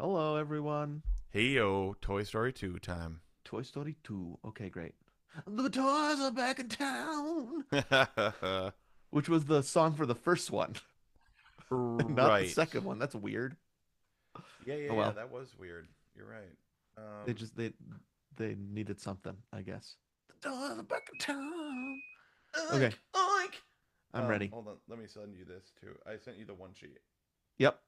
Hello, everyone. Hey yo, Toy Story 2 time. Toy Story 2. Okay, great. The toys are back in town, which was the song for the first one, not the Right. second one. That's weird. Yeah, yeah, Oh yeah, well. that was weird. You're right. They just they needed something, I guess. The toys are back in town. Okay, Oink, oink. I'm ready. Hold on. Let me send you this too. I sent you the one sheet. Yep.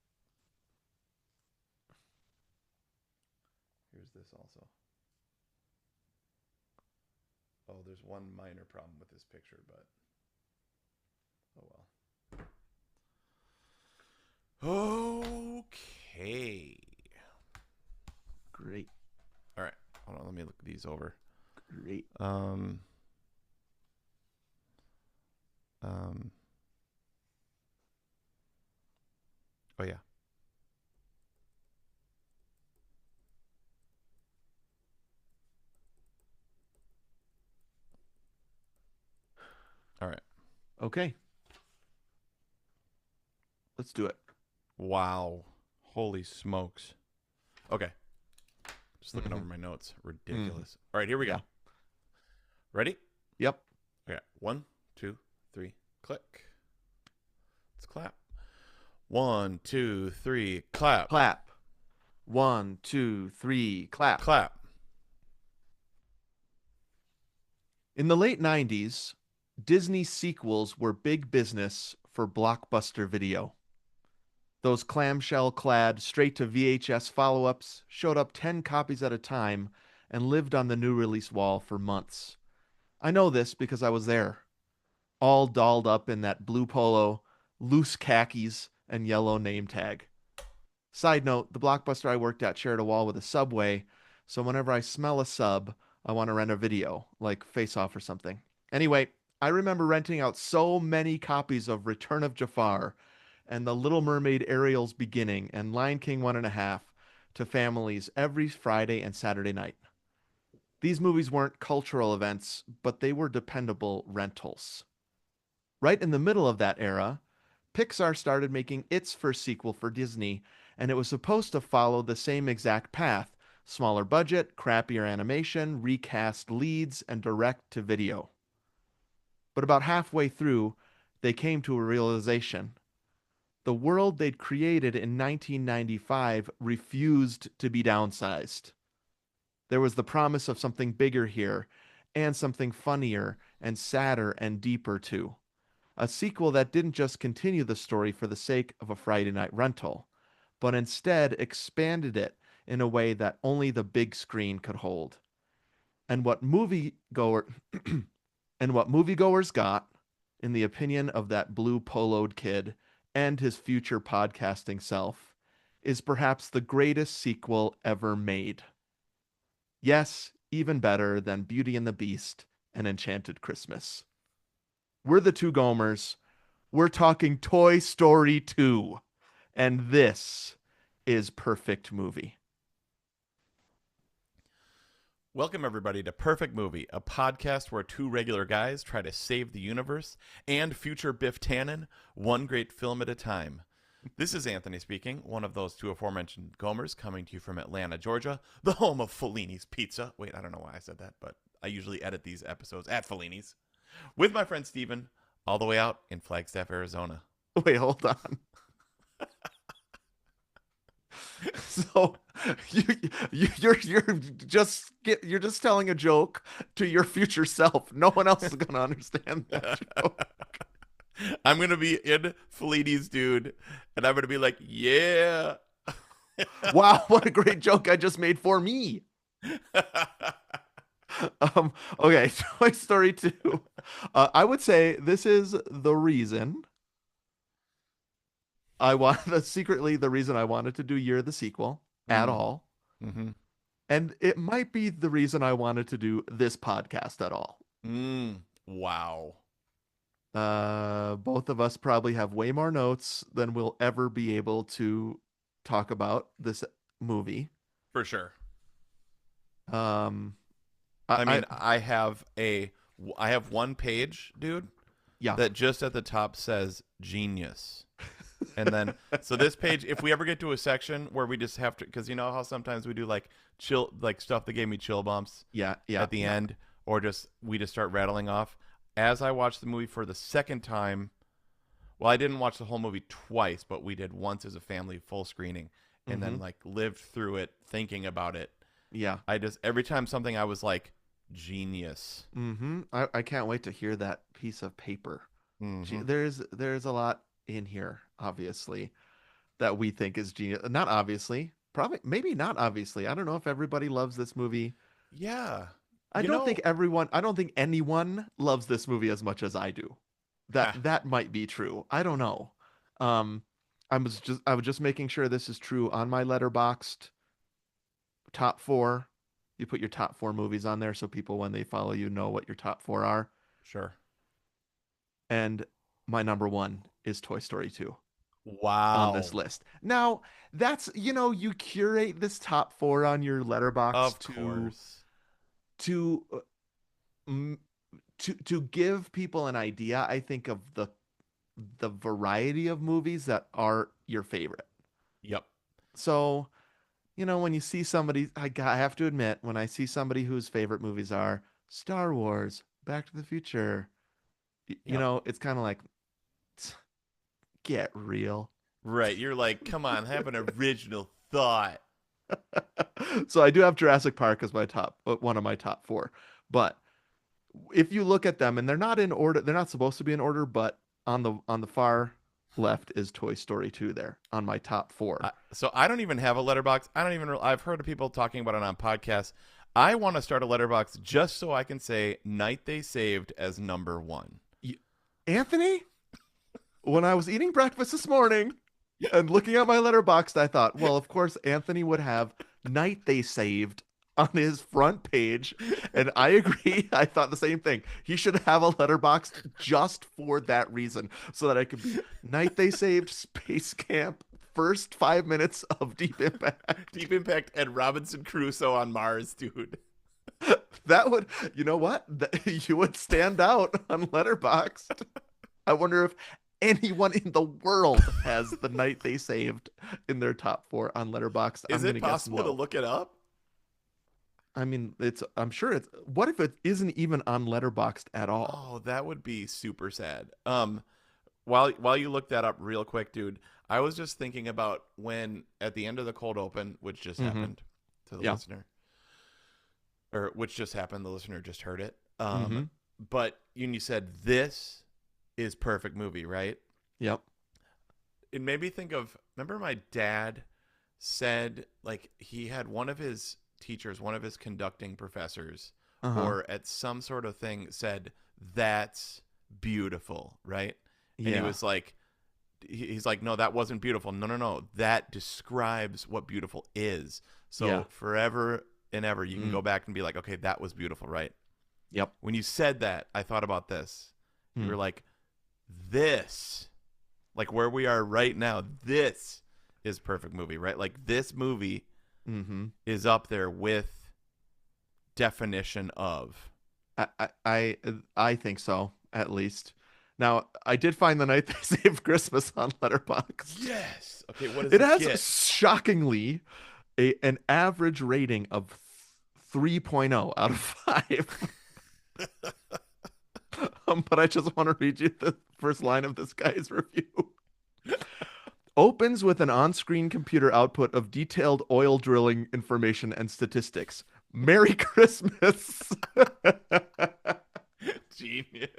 Here's this also. Oh, there's one minor problem with this picture, but oh well. Okay. Great. All right. Hold on. Let me look these over. Great. Um. Um. Oh yeah. All right. Okay, let's do it. Wow. Holy smokes. Okay. Just looking Hmm. over my notes. Hmm. Ridiculous. All right, here we go. Yeah. Ready? Yep. Okay. One, two, three, click. Let's clap. One, two, three, clap. Clap. One, two, three, clap. Clap. In the late 90s, Disney sequels were big business for Blockbuster Video. Those clamshell clad, straight to VHS follow ups showed up 10 copies at a time and lived on the new release wall for months. I know this because I was there, all dolled up in that blue polo, loose khakis, and yellow name tag. Side note, the Blockbuster I worked at shared a wall with a Subway, so whenever I smell a sub, I want to rent a video, like Face Off or something. Anyway, I remember renting out so many copies of Return of Jafar and The Little Mermaid Ariel's Beginning and Lion King One and a Half to families every Friday and Saturday night. These movies weren't cultural events, but they were dependable rentals. Right in the middle of that era, Pixar started making its first sequel for Disney, and it was supposed to follow the same exact path: smaller budget, crappier animation, recast leads, and direct to video. But about halfway through, they came to a realization. The world they'd created in 1995 refused to be downsized. There was the promise of something bigger here, and something funnier and sadder and deeper too. A sequel that didn't just continue the story for the sake of a Friday night rental, but instead expanded it in a way that only the big screen could hold. And what moviegoer and what moviegoers got, in the opinion of that blue poloed kid and his future podcasting self, is perhaps the greatest sequel ever made. Yes, even better than Beauty and the Beast and Enchanted Christmas. We're the two Gomers. We're talking Toy Story 2. And this is Perfect Movie. Welcome, everybody, to Perfect Movie, a podcast where two regular guys try to save the universe and future Biff Tannen, one great film at a time. This is Anthony speaking, one of those two aforementioned Gomers, coming to you from Atlanta, Georgia, the home of Fellini's Pizza. Wait, I don't know why I said that, but I usually edit these episodes at Fellini's. With my friend Steven, all the way out in Flagstaff, Arizona. Wait, hold on. So you you're just telling a joke to your future self. No one else is gonna understand that joke. I'm gonna be in Fellini's, dude, and I'm gonna be like, yeah. Wow, what a great joke I just made for me. Okay, Toy Story 2. I would say this is the reason secretly the reason I wanted to do Year of the Sequel at mm, all. mm-hmm. And it might be the reason I wanted to do this podcast at all. Wow. Both of us probably have way more notes than we'll ever be able to talk about this movie. For sure. Um, I I mean, I have one page, dude, yeah, that just at the top says genius. And then, so this page, if we ever get to a section where we just have to, because you know how sometimes we do like chill, like stuff that gave me chill bumps Yeah, yeah, at the yeah. end, or just we just start rattling off. As I watched the movie for the second time, well, I didn't watch the whole movie twice, but we did once as a family full screening, and Mm-hmm. then like lived through it, thinking about it. Yeah. I just every time something I was like genius. Mm-hmm. I can't wait to hear that piece of paper. Mm-hmm. There's a lot in here, obviously, that we think is genius. Not obviously, probably maybe not obviously. I don't know if everybody loves this movie. Yeah, I you don't think know, everyone, I don't think anyone loves this movie as much as I do. ha, That might be true. I don't know. Um, I was just making sure this is true on my letterboxed top four. You put your top four movies on there so people when they follow you know what your top four are. sure. And my number one is Toy Story 2 on this Wow, list. Now, that's, you curate this top four on your letterbox of course. to mm, to give people an idea, I think, of the variety of movies that are your favorite. Yep, So, when you see somebody, I have to admit, when I see somebody whose favorite movies are Star Wars, Back to the Future, yep. it's kind of like, get real. Right. You're like, come on, have an original thought. So I do have Jurassic Park as my top, one of my top four. But if you look at them, and they're not in order, they're not supposed to be in order, but on the far left is Toy Story 2 there on my top four. So I don't even have a letterbox. I don't even. I've heard of people talking about it on podcasts. I want to start a letterbox just so I can say "Night They Saved" as number one. Y- Anthony, when I was eating breakfast this morning and looking at my letterbox, I thought, well, of course, Anthony would have Night They Saved on his front page. And I agree. I thought the same thing. He should have a letterbox just for that reason, so that I could be Night They Saved, Space Camp, first 5 minutes of Deep Impact. Deep Impact and Robinson Crusoe on Mars, dude. That would, you know what? You would stand out on Letterboxd. I wonder if anyone in the world has the Night They Saved in their top four on Letterboxd. Is I'm it gonna guess possible to low. look it up? I mean, I'm sure it's. What if it isn't even on Letterboxd at all? Oh, that would be super sad. While you look that up real quick, dude, I was just thinking about when at the end of the cold open, which just Mm-hmm. happened to the Yeah. listener, or which just happened, the listener just heard it. Mm-hmm. But you said this is perfect movie, right? Yep. It made me think of. Remember, my dad said like he had one of his teachers, one of his conducting professors, Uh-huh. or at some sort of thing said that's beautiful, right? And he Yeah. was like, he's like, no, that wasn't beautiful. No, no, no, that describes what beautiful is. Yeah. So forever and ever, you can Mm. go back and be like, okay, that was beautiful, right? Yep. When you said that, I thought about this. You Mm. were like, this, like where we are right now, this is perfect movie, right? Like this movie Mm-hmm. is up there with definition of. I think so, at least. Now, I did find the Night They Saved Christmas on Letterboxd. Yes. Okay, what does It it has get? shockingly an average rating of 3.0 out of 5. But I just want to read you the first line of this guy's review. Opens with an on-screen computer output of detailed oil drilling information and statistics. Merry Christmas. Genius.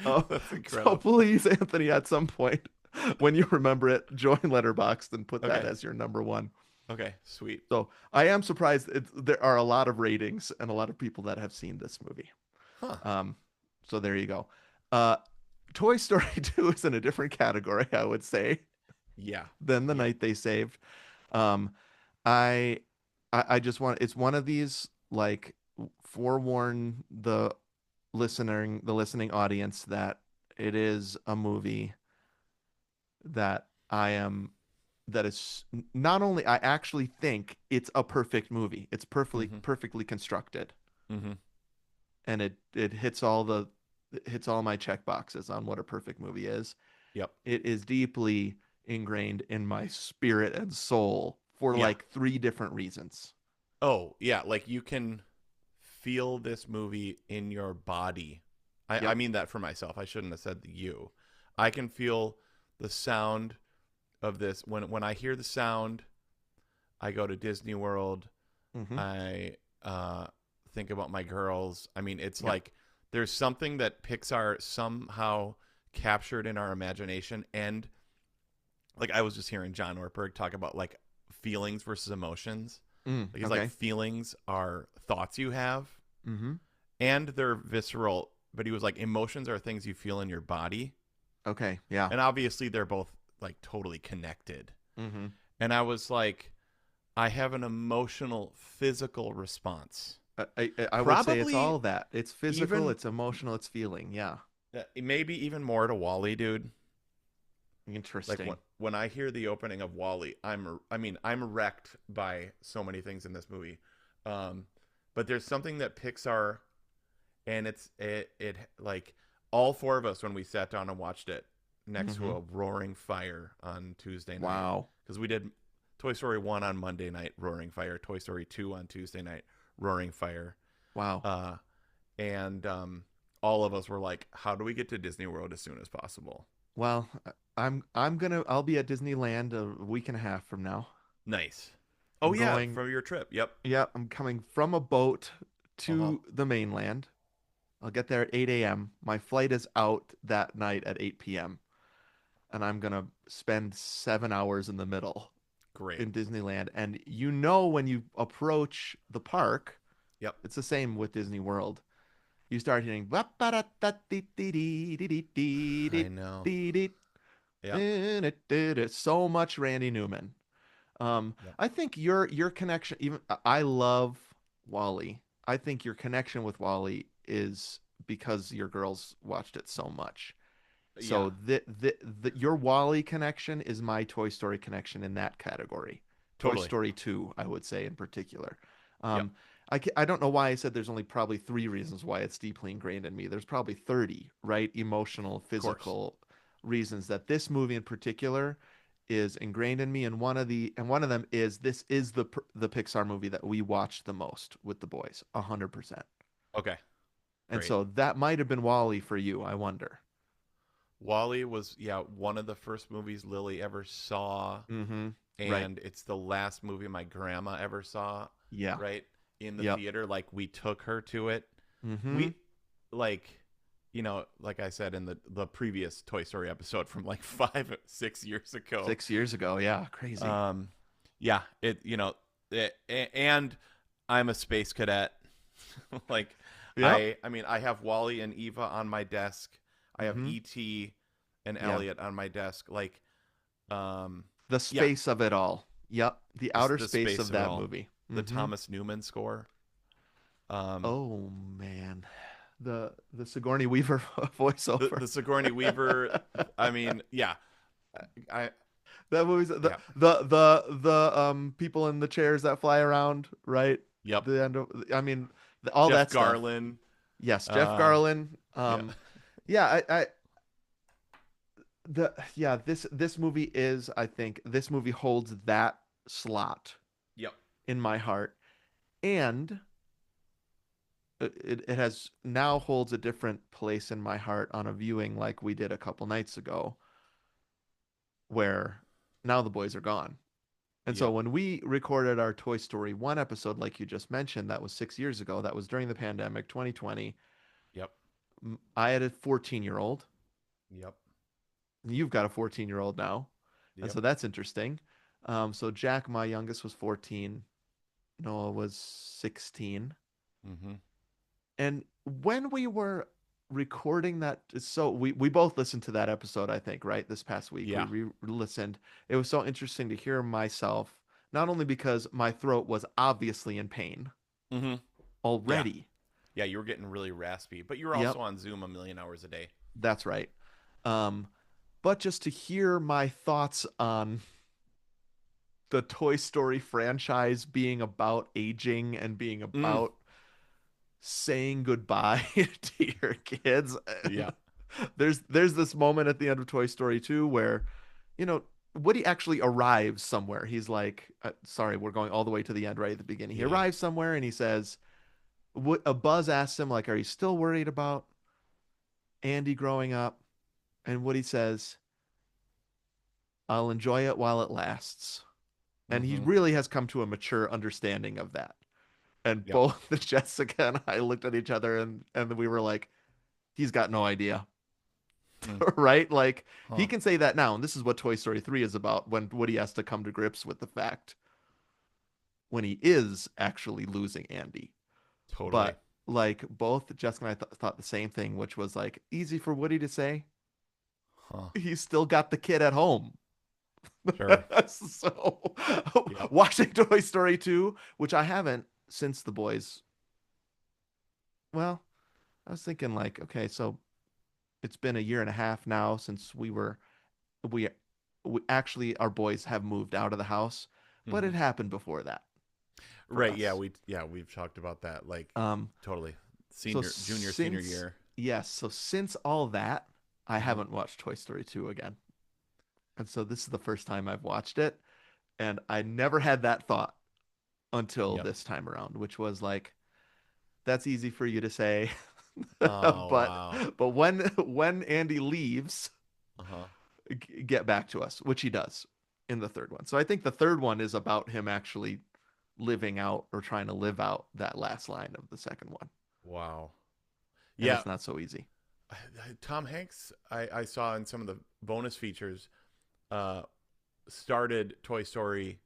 Oh, That's so incredible. please, Anthony, at some point when you remember it, join Letterboxd and put that Okay. as your number one. Okay, sweet. So I am surprised there are a lot of ratings and a lot of people that have seen this movie. Huh. Um, so there you go. Uh, Toy Story 2 is in a different category, I would say, Yeah. than The Yeah. Night They Saved. Um, I, I just want, it's one of these, like, forewarn the listening audience that it is a movie that I am that is not only I actually think it's a perfect movie. It's Mhm. perfectly constructed, Mhm. and it hits all my check boxes on what a perfect movie is. Yep. It is deeply ingrained in my spirit and soul for Yeah. like three different reasons. Oh, yeah. Like you can feel this movie in your body. I Yep. mean that for myself. I shouldn't have said you. I can feel the sound of this. When I hear the sound, I go to Disney World. Mm-hmm. I think about my girls. I mean, it's Yep. like there's something that Pixar somehow captured in our imagination. And like I was just hearing John Ortberg talk about like feelings versus emotions. Like he's like Okay. feelings are thoughts you have Mm-hmm. and they're visceral, but he was like emotions are things you feel in your body. Okay. Yeah. And obviously they're both like totally connected. Mm-hmm. And I was like, I have an emotional physical response. I would say it's Probably all that. It's physical, even it's emotional, it's feeling. Yeah. maybe even more to Wally, dude. Like Interesting. when I hear the opening of Wally, I'm wrecked by so many things in this movie. Um, but there's something that Pixar and it like all four of us when we sat down and watched it next to Mm-hmm. a roaring fire on Tuesday night Wow. because we did Toy Story 1 on Monday night, roaring fire, Toy Story 2 on Tuesday night, roaring fire. Wow. Uh and all of us were like, how do we get to Disney World as soon as possible? Well, I'll be at Disneyland a week and a half from now. Nice. Oh I'm yeah, going, from your trip. Yep. yeah, I'm coming from a boat Uh-huh. to the mainland. I'll get there at 8 a.m. My flight is out that night at 8 p.m. and I'm gonna spend 7 hours in the middle Great. in Disneyland. And when you approach the park, Yep. it's the same with Disney World. You start hearing I know. Yep. so much Randy Newman. Yep. I think your connection, even I love Wally. I think your connection with Wally is because your girls watched it so much. Yeah. So your Wally connection is my Toy Story connection in that category. Toy Totally. Story 2, I would say in particular. Yep. Um, I don't know why I said there's only probably three reasons why it's deeply ingrained in me. There's probably 30, right? Emotional, Of course. physical reasons that this movie in particular is ingrained in me. And one of them is this is the Pixar movie that we watched the most with the boys, 100%. Okay. And Great. so that might have been Wally for you, I wonder. Wally was one of the first movies Lily ever saw, Mm-hmm. Right. and it's the last movie my grandma ever saw. Yeah. Right in the Yep. theater, like we took her to it. Mm-hmm. We like, like I said in the previous Toy Story episode from like 5 6 years ago. 6 years ago. Yeah. Crazy. Um, yeah, and I'm a space cadet. Like, Yep. I mean, I have Wally and Eva on my desk. I have Mm-hmm. E.T. and Yeah. Elliot on my desk. Like, um, The yeah, space of it all. Yep. The outer the space space of of it that all. movie. The Mm-hmm. Thomas Newman score. Um, Oh man. The Sigourney Weaver voiceover. the Sigourney Weaver. I mean, yeah, I That movie's yeah, the people in the chairs that fly around, right? yep. The end of I mean all Jeff that stuff. Garlin. Yes, Jeff Uh, Garlin. yeah, Yeah, this movie is, I think this movie holds that slot yep, in my heart, and it has now holds a different place in my heart on a viewing like we did a couple nights ago, where now the boys are gone. And so yep, when we recorded our Toy Story 1 episode, like you just mentioned, that was 6 years ago. That was during the pandemic, 2020. yep, I had a 14-year-old. yep, You've got a 14-year-old now. And yep. so that's interesting. So Jack, my youngest, was 14. Noah was 16. Mm-hmm. And when we were recording that, so we both listened to that episode, I think, right? This past week, we Yeah. listened. It was so interesting to hear myself, not only because my throat was obviously in pain Mm-hmm. Yeah. already. Yeah, you were getting really raspy, but you were Yep, also on Zoom a million hours a day. that's right. Um, but just to hear my thoughts on the Toy Story franchise being about aging and being Mm. about saying goodbye to your kids. Yeah. there's this moment at the end of Toy Story 2 where, you know, Woody actually arrives somewhere. He's like, sorry, we're going all the way to the end right at the beginning. He Yeah. arrives somewhere and he says, a Buzz asks him like, "Are you still worried about Andy growing up?" And Woody says, "I'll enjoy it while it lasts." And he Mm-hmm. really has come to a mature understanding of that. And Yep. both Jessica and I looked at each other and we were like, he's got no idea. Mm. Right? Like he Huh. can say that now. And this is what Toy Story 3 is about when Woody has to come to grips with the fact when he is actually losing Andy. Totally. But like both Jessica and I thought the same thing, which was like easy for Woody to say. Huh. He's still got the kid at home. Sure. So Yep. watching Toy Story 2, which I haven't since the boys, well, I was thinking like, okay, so it's been a year and a half now since we we actually our boys have moved out of the house, but Mm-hmm. it happened before that for Right. Yeah. us. We've talked about that. Like Um, totally. so Junior, senior since year. yes, so since all that, I Mm-hmm. haven't watched Toy Story 2 again. And so this is the first time I've watched it, and I never had that thought until Yep. this time around, which was like, that's easy for you to say. Oh but wow. when Andy leaves, Uh-huh. get back to us, which he does in the third one. So I think the third one is about him actually living out or trying to live out that last line of the second one. Wow. And Yeah. it's not so easy. Tom Hanks, I saw in some of the bonus features, uh, started Toy Story,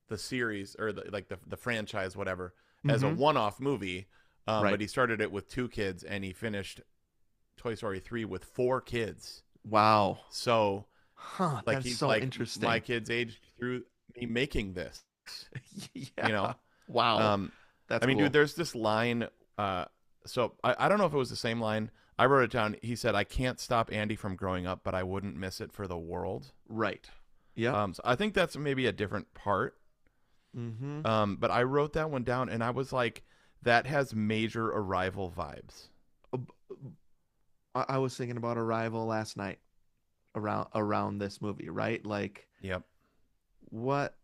the series or the franchise, whatever, as a Mm-hmm. one-off movie. Right. But he started it with 2 kids, and he finished Toy Story 3 with 4 kids. Wow. So, Huh. like, That's he's so like, my interesting. kids aged through me making this. Yeah. You know, Wow. um, That's I mean, dude, cool. there's this line. So I don't know if it was the same line. I wrote it down. He said, "I can't stop Andy from growing up, but I wouldn't miss it for the world." Right. Yep. So I think that's maybe a different part. Mm-hmm. But I wrote that one down, and I was like, that has major Arrival vibes. I was thinking about Arrival last night around this movie, right? Like Yep. what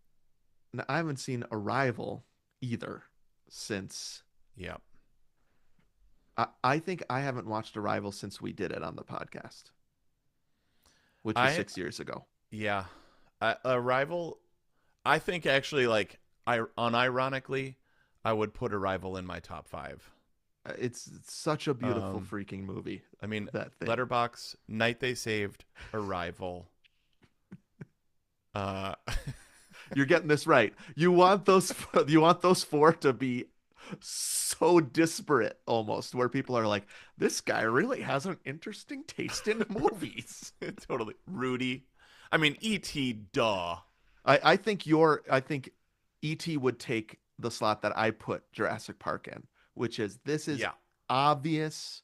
now, I haven't seen Arrival either since Yep. I think I haven't watched Arrival since we did it on the podcast, which was I 6 years ago. Yeah. Arrival. I think actually, like, I unironically, I would put Arrival in my top 5. It's such a beautiful Um, freaking movie, I mean, that thing. Letterbox, Night They Saved, Arrival. Uh, You're getting this right. You want those you want those four to be so disparate almost where people are like, this guy really has an interesting taste in movies. totally. Rudy. I mean, E.T. Duh. I think E.T. would take the slot that I put Jurassic Park in, which is this is Yeah. obvious.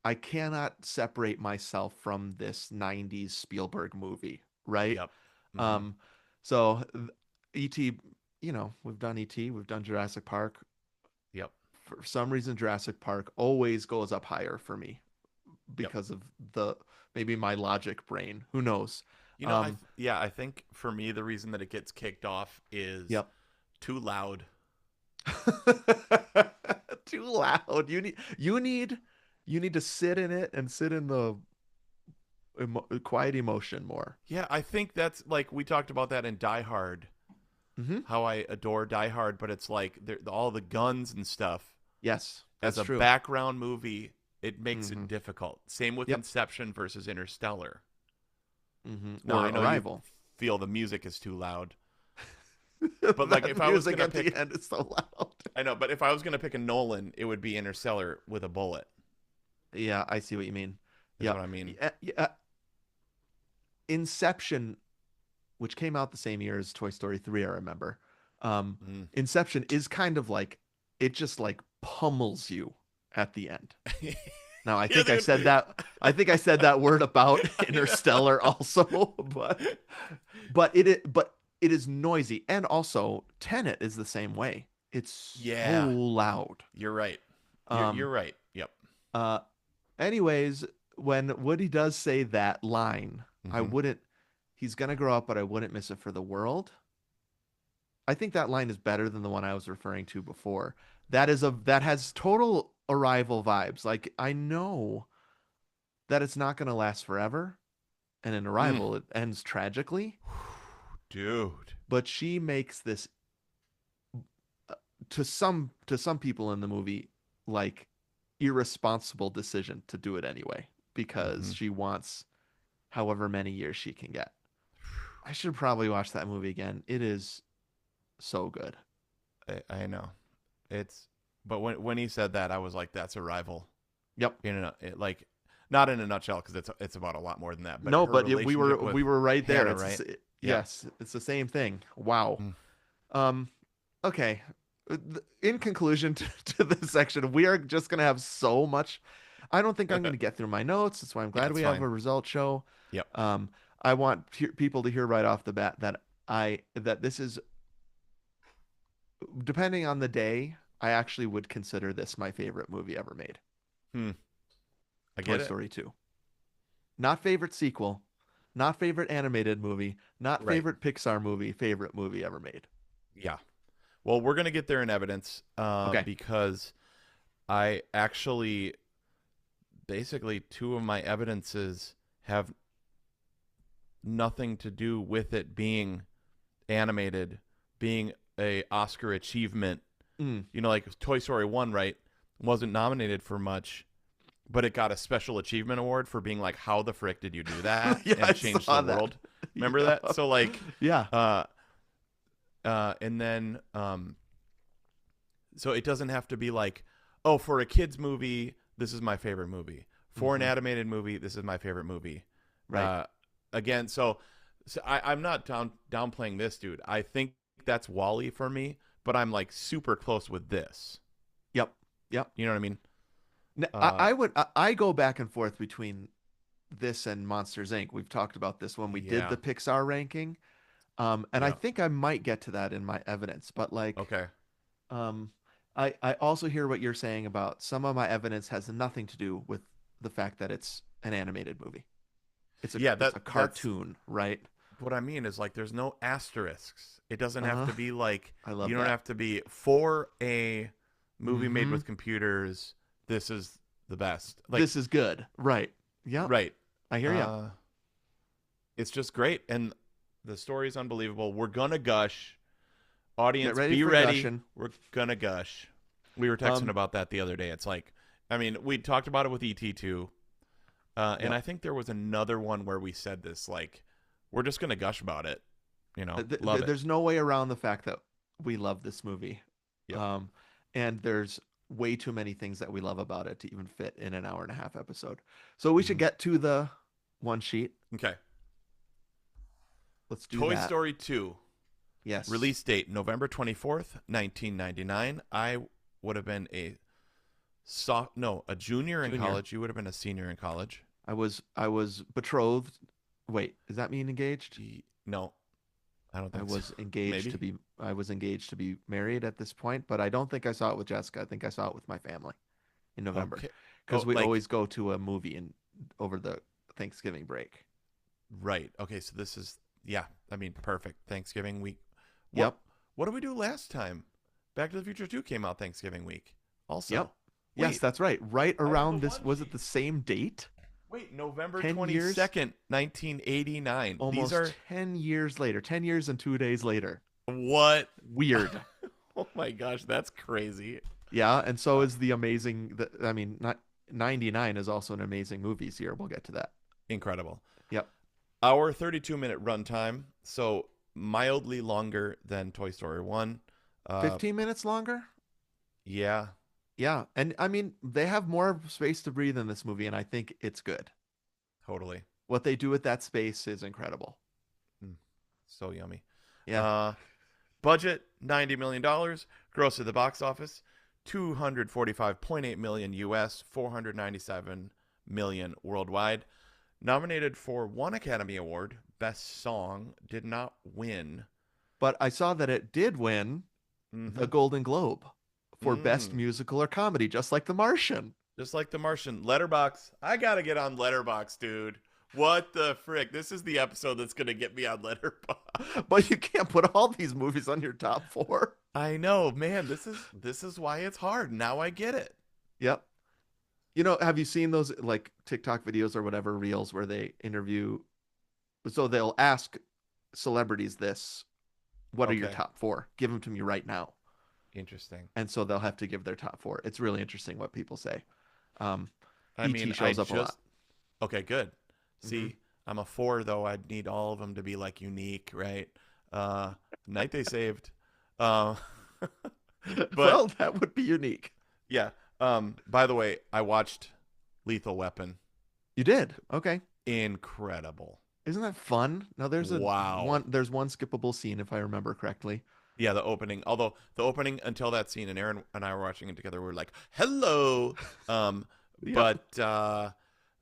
I cannot separate myself from this 90s Spielberg movie, right? Yep. Mm-hmm. Um, so E.T., we've done E.T., we've done Jurassic Park. Yep. For some reason, Jurassic Park always goes up higher for me Yep. because of the maybe my logic brain. Who knows? I Um, yeah, I think for me the reason that it gets kicked off is yep. too loud. Too loud. You need to sit in it and sit in the quiet emotion more. Yeah, I think that's like we talked about that in Die Hard, Hmm. how I adore Die Hard, but it's like all the guns and stuff Yes, as that's a true. background movie, it makes Hmm. it difficult. Same with Yep. Inception versus Interstellar. Now, Or I know you Arrival. feel the music is too loud, but like That if I was music gonna at the pick, end is so loud. I know, but if I was gonna pick a Nolan, it would be Interstellar with a bullet. Yeah, I see what you mean. Is Yep. what I mean. Yeah, yeah. Inception, which came out the same year as Toy Story 3, I remember. Um, Mm. Inception is kind of like it just like pummels you at the end. Now, Yeah, dude. I think I said that word about I Interstellar know. also, but it is noisy, and also Tenet is the same way. It's so Yeah, loud. you're right. You're Um, right. Yep. uh, anyways, when Woody does say that line, I Hmm. wouldn't. He's gonna grow up, but I wouldn't miss it for the world. I think that line is better than the one I was referring to before. That has total Arrival vibes. Like I know that it's not gonna last forever, and in Mm. Arrival it ends tragically, Dude. but she makes this to some people in the movie like irresponsible decision to do it anyway because Hmm. she wants however many years she can get. I should probably watch that movie again. It is so good. I know. It's but when he said that, I was like, that's Arrival. Yep. Like not in a nutshell because it's about a lot more than that. But No, her but we were relationship with we were right there. Hannah, right? Yeah. Yes, it's the same thing. Wow. Mm. Um, okay. In conclusion to this section, we are just gonna have so much. I don't think I'm gonna get through my notes. That's why I'm Yeah, glad it's we have fine. a result show. Yep. Um, I want people to hear right off the bat that this is, depending on the day, I actually would consider this my favorite movie ever made. Hmm. I Toy get it. Story 2. Not favorite sequel, not favorite animated movie, not Right. favorite Pixar movie, favorite movie ever made. Yeah. Well, we're gonna get there in evidence, Okay. because I actually basically two of my evidences have nothing to do with it being animated, being a Oscar achievement. Mm. You know, like Toy Story 1, right? Wasn't nominated for much, but it got a special achievement award for being like, how the frick did you do that Yeah, I and change the saw that. world? Remember Yeah. that? So like, Yeah. uh, and then so it doesn't have to be like, oh, for a kids movie, this is my favorite movie. For an Hmm. animated movie, this is my favorite movie. Right. Uh, again, so I'm not downplaying this, dude. I think that's Wally for me, but I'm like super close with this. Yep. Yep. You know what I mean? I, Uh, I would I go back and forth between this and Monsters Inc. We've talked about this when we did yeah, the Pixar ranking. And I yeah. think I might get to that in my evidence, but like, Okay. um, I also hear what you're saying about some of my evidence has nothing to do with the fact that it's an animated movie. Yeah, It's a that's cartoon, right? what I mean is like there's no asterisks. It doesn't have Uh, to be like I you love don't that. have to be for a movie made Hmm. with computers. This is the best. Like This is good, right? Yep, right. I hear you. Uh it's just great and the story is unbelievable. We're gonna gush. Get Audience, ready be for ready. gushing. We're gonna gush. We were texting Um, about that the other day. It's like I mean, we talked about it with ET too. And yep. I think there was another one where we said this like we're just gonna gush about it. You know, love it. There's no way around the fact that we love this movie. Yep. Um, and there's way too many things that we love about it to even fit in an hour and a half episode. So we should Hmm. get to the one sheet. Okay. Let's do Toy that. Story 2. Yes. Release date November 24th, 1999. I would have been a junior in Junior. college. You would have been a senior in college. I was betrothed. Wait, does that mean engaged? No, I don't I think so. was engaged to Maybe. be I was engaged to be married at this point, but I don't think I saw it with Jessica. I think I saw it with my family in November Okay. because Oh, we like always go to a movie in over the Thanksgiving break. right. Okay, so this is yeah, I mean perfect. Thanksgiving week. What Yep. what did we do last time? Back to the Future 2 came out Thanksgiving week. Also. Yep. Yes, Wait, that's right. Right I have the around this, one was it sheet. the same date? Wait, November 10 years? 22nd, 1989. These Almost are 10 years later. 10 years and 2 days later. what? Weird. Oh my gosh, that's crazy. Yeah, and so Uh, is the amazing I mean, not 99 is also an amazing movies year. We'll get to that. Incredible. Yep. Our 32-minute runtime, so mildly longer than Toy Story 1. 15 minutes longer? Yeah, Yeah, and I mean, they have more space to breathe in this movie, and I think it's good. totally. What they do with that space is incredible. Mm, so yummy. Yeah. Uh, budget $90 million. Gross at the box office 245.8 million US, 497 million worldwide. Nominated for one Academy Award, Best Song, did not win. But I saw that it did win Mm-hmm. the Golden Globe for Best Mm. Musical or Comedy, just like The Martian. Just like The Martian. Letterbox. I gotta get on Letterbox, dude. What the frick? This is the episode that's gonna get me on Letterbox. But you can't put all these movies on your top four. I know, man. This is why it's hard. Now I get it. Yep. You know, have you seen those like TikTok videos or whatever reels where they interview? So they'll ask celebrities this, what are your Okay. top four? Give them to me right now. Interesting. And so they'll have to give their top four. It's really interesting what people say. Um, I ET mean, I shows up a lot. just okay, good. Hmm. See, I'm a four though. I'd need all of them to be like unique, right? Uh, Night They Saved. Uh, but Well, that would be unique. yeah. By the way, I watched Lethal Weapon. You did. Okay. Incredible. Isn't that fun? Now Wow. there's one skippable scene if I remember correctly. Yeah, the opening. Although the opening until that scene, and Aaron and I were watching it together, we were like, "Hello." Um, Yep. but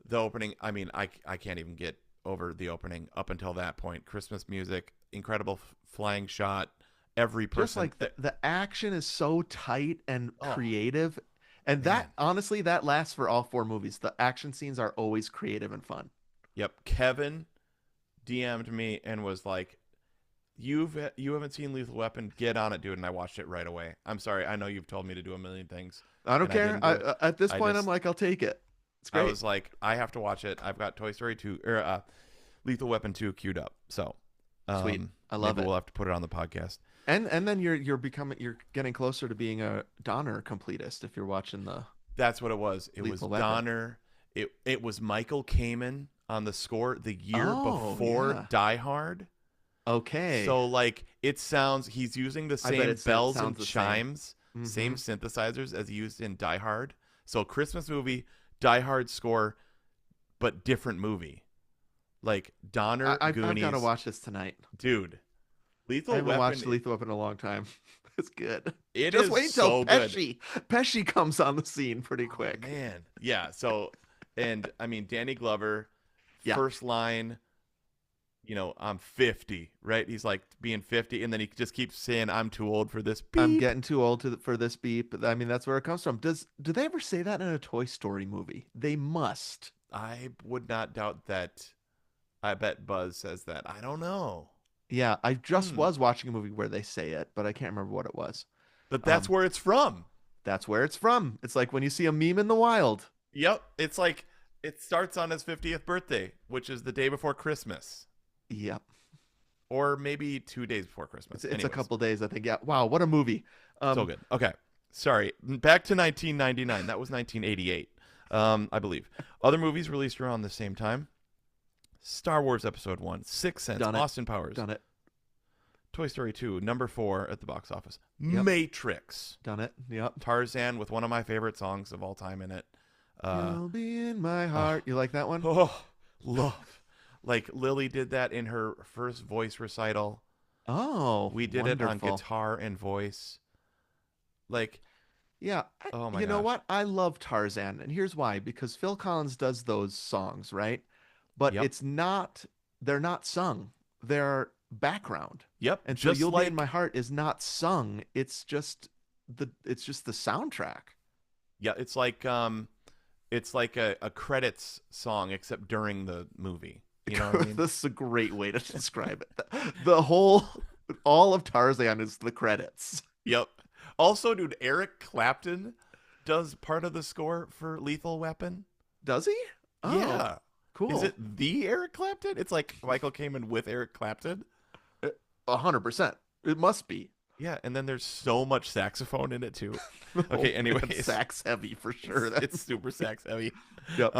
the opening. I mean, I can't even get over the opening up until that point. Christmas music, incredible flying shot. Every Just person. like the action is so tight and Oh creative. And man. that honestly that lasts for all four movies. The action scenes are always creative and fun. Yep. Kevin DM'd me and was like, you haven't seen Lethal Weapon? Get on it, dude." And I watched it right away. I'm sorry. I know you've told me to do a million things, I don't and I care. didn't do it. At this I point I'm just like I'll take it. It's I great. was like, I have to watch it. I've got Toy Story 2 or Lethal Weapon 2 queued up. So, Sweet. I love maybe it. we'll have to put it on the podcast. And then you're getting closer to being a Donner completist if you're watching the That's what it was. It was Lethal Weapon. Donner. It was Michael Kamen on the score the year Oh, before yeah. Die Hard. Okay. So like it sounds he's using the I bet same it bells sounds and the same. chimes, Hmm. same synthesizers as he used in Die Hard. So Christmas movie, Die Hard score, but different movie. Like Donner, I've got to Goonies, watch this tonight. dude. I Lethal haven't watched Weapon, Lethal Weapon in a long time. It's good. it Just is wait till so good. Pesci comes on the scene pretty Oh quick. man, yeah. So, and I mean Danny Glover, Yeah, first line, I'm 50, right? He's like being 50, and then he just keeps saying, "I'm too old for this." I'm Beep. getting too old for this beep. I mean, that's where it comes from. Do they ever say that in a Toy Story movie? They must. I would not doubt that. I bet Buzz says that. I don't know. Yeah, I just Hmm. was watching a movie where they say it, but I can't remember what it was. But that's Um, where it's from. that's where it's from. It's like when you see a meme in the wild. Yep. It's like it starts on his 50th birthday, which is the day before Christmas, Yep, or maybe 2 days before Christmas. it's a Anyways, couple days, I think. Yeah, wow, what a movie. so good. Okay. Sorry. Back to 1999. That was 1988, I believe. Other movies released around the same time: Star Wars Episode 1, Sixth Sense, Done it, Austin Powers, done it, Toy Story 2, number 4 at the box office, Yep. Matrix, done it. Yep. Tarzan with one of my favorite songs of all time in it. You'll be in my oh, heart. You like that one? oh, love. Like Lily did that in her first voice recital. Oh, We did it on wonderful. guitar and voice. Like, Yeah, oh my you know gosh. what? I love Tarzan, and here's why. Because Phil Collins does those songs, right? But Yep. they're not sung. They're background. Yep. And so Just You'll Be like in My Heart is not sung. It's just the soundtrack. yeah, it's like a credits song except during the movie. You know what I mean? This is a great way to describe it. The whole all of Tarzan is the credits. Yep. Also, dude, Eric Clapton does part of the score for Lethal Weapon. Does he? Oh, Yeah. cool. Is it the Eric Clapton? It's like Michael Kamen with Eric Clapton. 100%. It must be. Yeah, and then there's so much saxophone in it too. Oh, Okay, man, anyways. sax heavy for sure. It's super sax heavy. Yep.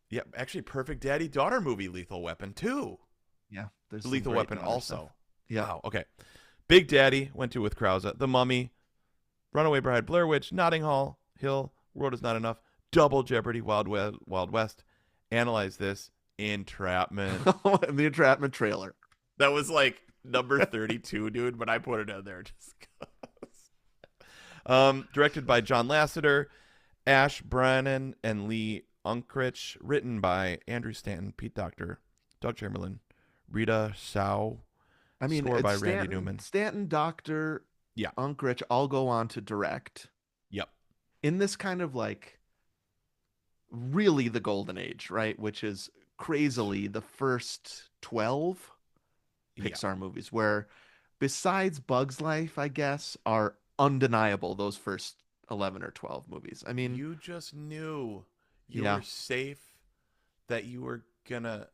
Yeah, actually, perfect daddy daughter movie, Lethal Weapon 2. Yeah, there's some Lethal great Weapon daughter also. stuff. Yeah. Wow. Okay. Big Daddy went to with Krause. The Mummy, Runaway Bride, Blair Witch, Notting Hill, World Is Not Enough, Double Jeopardy, Wild West. Analyze this. Entrapment. And the entrapment trailer. That was like number 32, dude, but I put it in there just 'cause. Directed by John Lasseter, Ash Brannon, and Lee Unkrich. Written by Andrew Stanton, Pete Docter, Doug Chamberlain, Rita Sao. I mean, Score it's by Randy Newman. Stanton, Doctor, Yeah. Unkrich all go on to direct Yep. in this kind of like really the golden age, right? Which is crazily the first 12 Yeah. Pixar movies, where besides Bug's Life, I guess, are undeniable those first 11 or 12 movies. I mean, You just knew you yeah. were safe, that you were gonna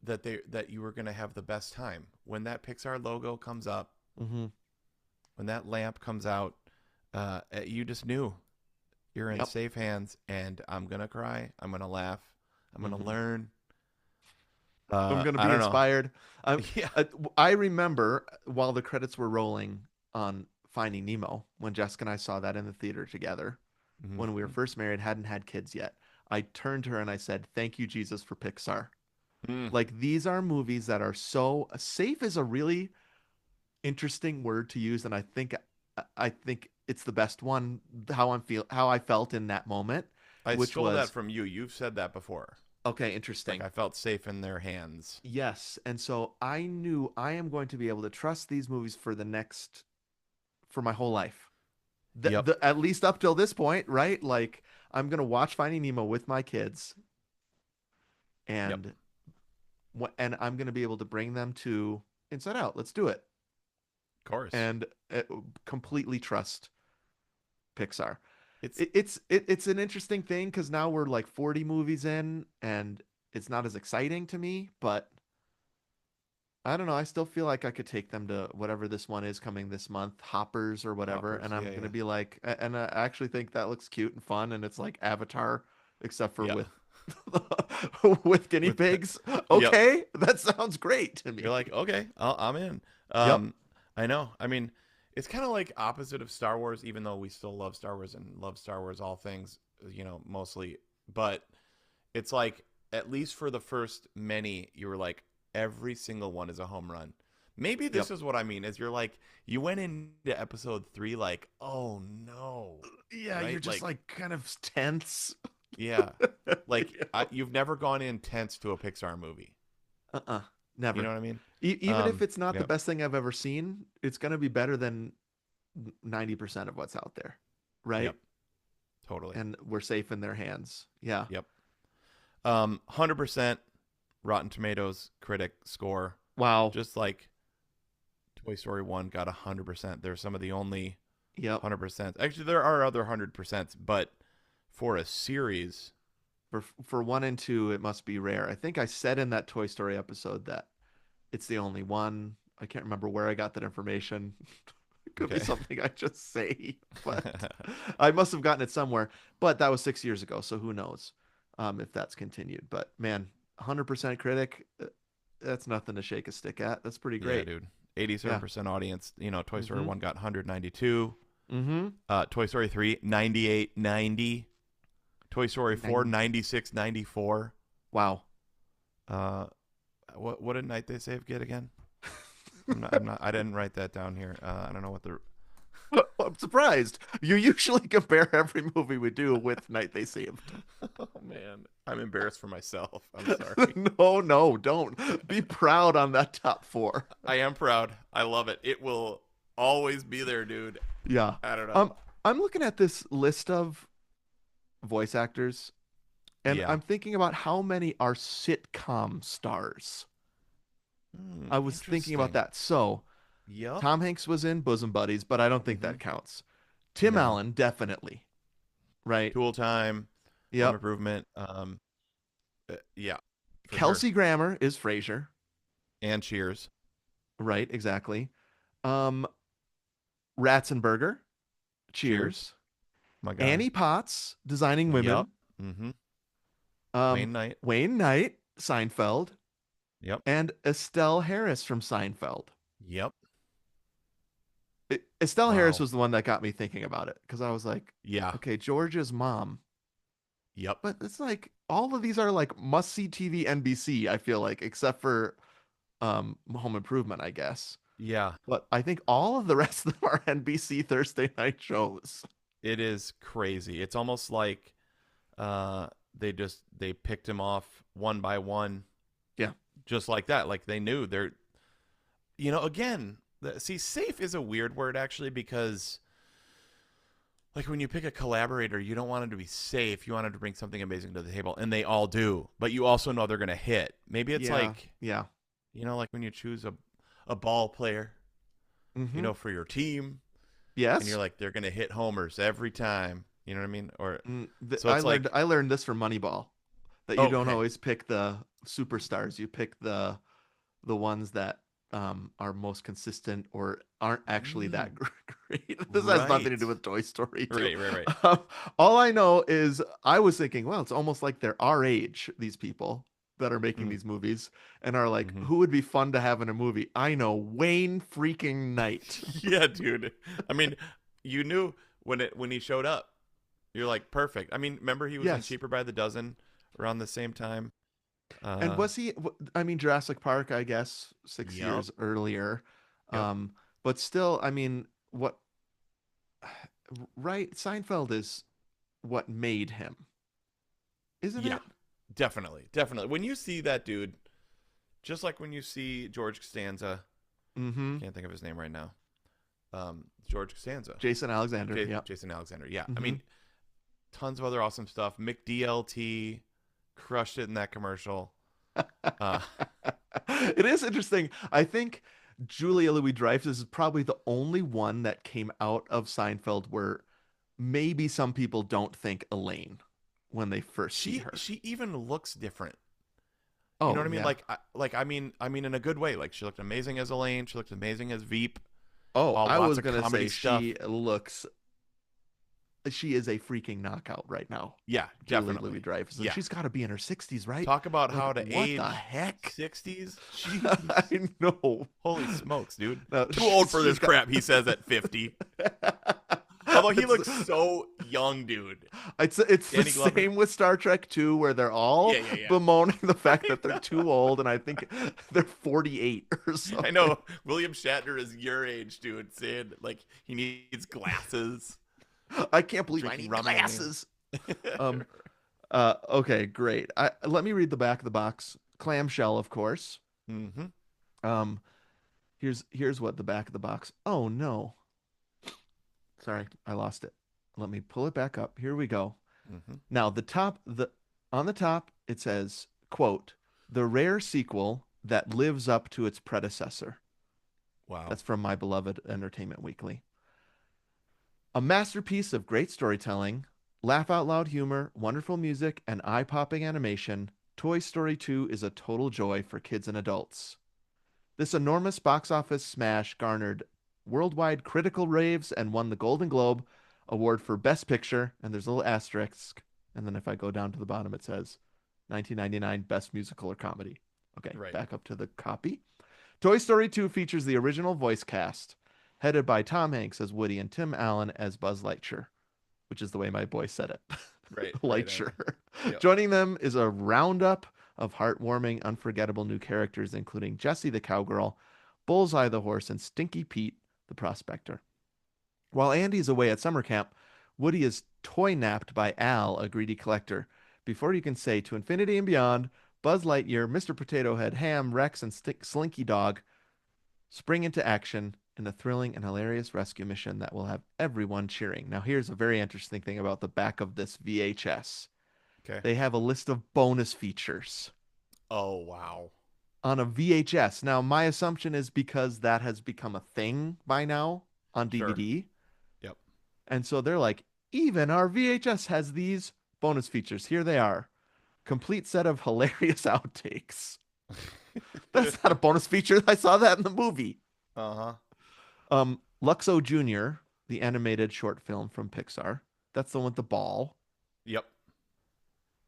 that you were gonna have the best time. When that Pixar logo comes up, Hmm. when that lamp comes out, you just knew you're in Yep. safe hands, and I'm gonna cry, I'm gonna laugh, I'm gonna Hmm. learn. I'm gonna I be don't know. inspired. I, Yeah. I remember while the credits were rolling on Finding Nemo, when Jessica and I saw that in the theater together, when we were Mhm. first married, hadn't had kids yet. I turned to her and I said, "Thank you, Jesus, for Pixar." Mm. Like these are movies that are so safe is a really interesting word to use, and I think it's the best one. How I felt in that moment, I which stole that was from you. You've said that before. okay, Like, interesting. I felt safe in their hands. Yes, and so I knew I am going to be able to trust these movies for my whole life. Yep. At least up till this point, right? Like I'm gonna watch Finding Nemo with my kids, Yep. and and I'm gonna be able to bring them to Inside Out. Let's do it, Of course. and completely trust Pixar. It's It's an interesting thing because now we're like 40 movies in, and it's not as exciting to me, but I don't know. I still feel like I could take them to whatever this one is coming this month, Hoppers or whatever, Hoppers. and I'm Yeah, gonna yeah. be like, and I actually think that looks cute and fun, and it's like Avatar, except for Yeah. with with guinea With the, pigs. yep. Okay, that sounds great to You're me. like, okay, I'm in. Yep. I know. I mean, it's kind of like opposite of Star Wars, even though we still love Star Wars and love Star Wars all things, mostly. But it's like, at least for the first many, you were like, every single one is a home run. Maybe Yep. this is what I mean. Is you're like, you went into episode 3 like, oh no, Yeah, you're right? just Like, like kind of tense. yeah, like Yep. you've never gone in tense to a Pixar movie. Uh-uh. You know Never. what I mean? Even if it's not the Yep, best thing I've ever seen, it's gonna be better than 90% of what's out there, right? yep, totally. And we're safe in their hands. Yeah. Yep. 100% Rotten Tomatoes critic score. Wow. Just like Toy Story 1 got 100%. They're some of the only Yep. 100%. Actually, there are other 100%, but for a series, For one and two, it must be rare. I think I said in that Toy Story episode that it's the only one. I can't remember where I got that information. It could be okay. something I just say, but I must have gotten it somewhere. But that was 6 years ago, so who knows if that's continued. But man, 100% critic, that's nothing to shake a stick at. That's pretty Yeah, great. dude. Yeah. 87% audience. Toy Story Mm-hmm. 1 got 192. Mm-hmm. Toy Story 3, 98.90. Toy Story 4, 90. 96.94. Wow. What did Night They Save get again? I didn't write that down here. I don't know what the. I'm surprised. You usually compare every movie we do with Night They Saved. Oh man, I'm embarrassed for myself. I'm sorry. No, no, don't. Be proud on that top four. I am proud. I love it. It will always be there, dude. Yeah. I don't Um, know. I'm looking at this list of voice actors, and Yeah. I'm thinking about how many are sitcom stars. I was thinking about Interesting. that. So, Yep. Tom Hanks was in Bosom Buddies, but I don't think Mm-hmm. that counts. Tim No. Allen, definitely. Right? Tool Time. Home Yep. Improvement. Yeah, for sure. Kelsey Grammer is Frasier. And Cheers. Right, exactly. Um, Ratzenberger, Cheers. Cheers. My guy. Annie Potts, Designing Yep. Women. Mm-hmm. Um, Wayne Knight. Wayne Knight, Seinfeld, Yep. and Estelle Harris from Seinfeld. Yep. Estelle Harris Wow. was the one that got me thinking about it because I was like, Yeah. okay, George's mom. Yep. But it's like all of these are like must see TV NBC, I feel like, except for Home Improvement, I guess. Yeah. But I think all of the rest of them are NBC Thursday night shows. It is crazy. It's almost like they picked him off one by one, Yeah. just like that. Like they knew they're again, see, safe is a weird word actually, because like when you pick a collaborator, you don't want him to be safe. You want him to bring something amazing to the table, and they all do. But you also know they're gonna hit. Maybe it's Yeah. like, Yeah. like when you choose a ball player, Mm-hmm. for your team, and you're Yes. like they're gonna hit homers every time. You know what I mean? Or so I it's learned like, I learned this from Moneyball that you oh, don't okay, always pick the superstars. You pick the ones that are most consistent or aren't actually that great. This has nothing to right, do with Toy Story, too. right. Um, all I know is I was thinking, well, it's almost like they're our age, these people that are making Mm, these movies, and are like, mm-hmm. who would be fun to have in a movie? I know, Wayne freaking Knight. Yeah, dude. I mean, you knew when he showed up. You're like perfect. I mean, remember he was in Yes. Cheaper by the Dozen around the same time. And Uh, was he? I mean, Jurassic Park, I guess, six yep, years earlier. yep, But still, I mean, what? Right? Seinfeld is what made him, isn't yeah, it? definitely. When you see that dude, just like when you see George Costanza, Mm-hmm. can't think of his name right now. George Costanza, Jason Alexander. Yeah. Jason Alexander. Yeah, I Mm-hmm. mean, tons of other awesome stuff. McDLT crushed it in that commercial. Uh, It is interesting. I think Julia Louis-Dreyfus is probably the only one that came out of Seinfeld where maybe some people don't think Elaine when they first see she her. she even looks different. You know Oh what I mean? yeah. Like, I mean, in a good way. Like, she looked amazing as Elaine. She looked amazing as Veep. Oh, I Lots was of gonna comedy say stuff. she is a freaking knockout right now. Yeah, Julie definitely. Louis-Dreyfus, and Yeah. she's got to be in her 60s, right? Talk about Like, how to what the age. heck? 60s? Jeez. I know. Holy smokes, dude. No, Too old for she's this got. crap, he says at 50. Although he It's, looks so young, dude. it's the Danny Glover. same with Star Trek 2, where they're all Yeah. bemoaning the fact I that they're know. too old, and I think they're 48 or I something. know. William Shatner is your age, dude, saying, like, he needs glasses, I can't believe I drinking need rum and glasses. mayonnaise. Um, okay, great. Let me read the back of the box. Clamshell, of course. Mm-hmm. Um, here's what the back of the box. Oh no. Sorry, I lost it. Let me pull it back up. Here we go. Mm-hmm. Now, the on the top it says, quote, "The rare sequel that lives up to its predecessor." Wow. That's from My Beloved Entertainment Weekly. A masterpiece of great storytelling, laugh out loud humor, wonderful music, and eye-popping animation, Toy Story 2 is a total joy for kids and adults. This enormous box office smash garnered worldwide critical raves and won the Golden Globe Award for Best Picture. And there's a little asterisk. And then if I go down to the bottom, it says 1999 Best Musical or Comedy. Okay, Right. back up to the copy. Toy Story 2 features the original voice cast, headed by Tom Hanks as Woody and Tim Allen as Buzz Lightyear, which is the way my boy said it. Right on. Lightyear. Yep. Joining them is a roundup of heartwarming, unforgettable new characters, including Jessie the cowgirl, Bullseye the horse, and Stinky Pete the prospector. While Andy's away at summer camp, Woody is toy napped by Al, a greedy collector. Before you can say to infinity and beyond, Buzz Lightyear, Mr. Potato Head, Ham, Rex, and Slinky Dog spring into action in a thrilling and hilarious rescue mission that will have everyone cheering. Now, here's a very interesting thing about the back of this VHS. Okay. They have a list of bonus features Oh, wow. on a VHS. Now, my assumption is because that has become a thing by now on Sure. DVD. Yep. And so they're like, even our VHS has these bonus features. Here they are. Complete set of hilarious outtakes. That's not a bonus feature. I saw that in the movie. Uh-huh. Luxo Jr., the animated short film from Pixar. That's the one with the ball. Yep.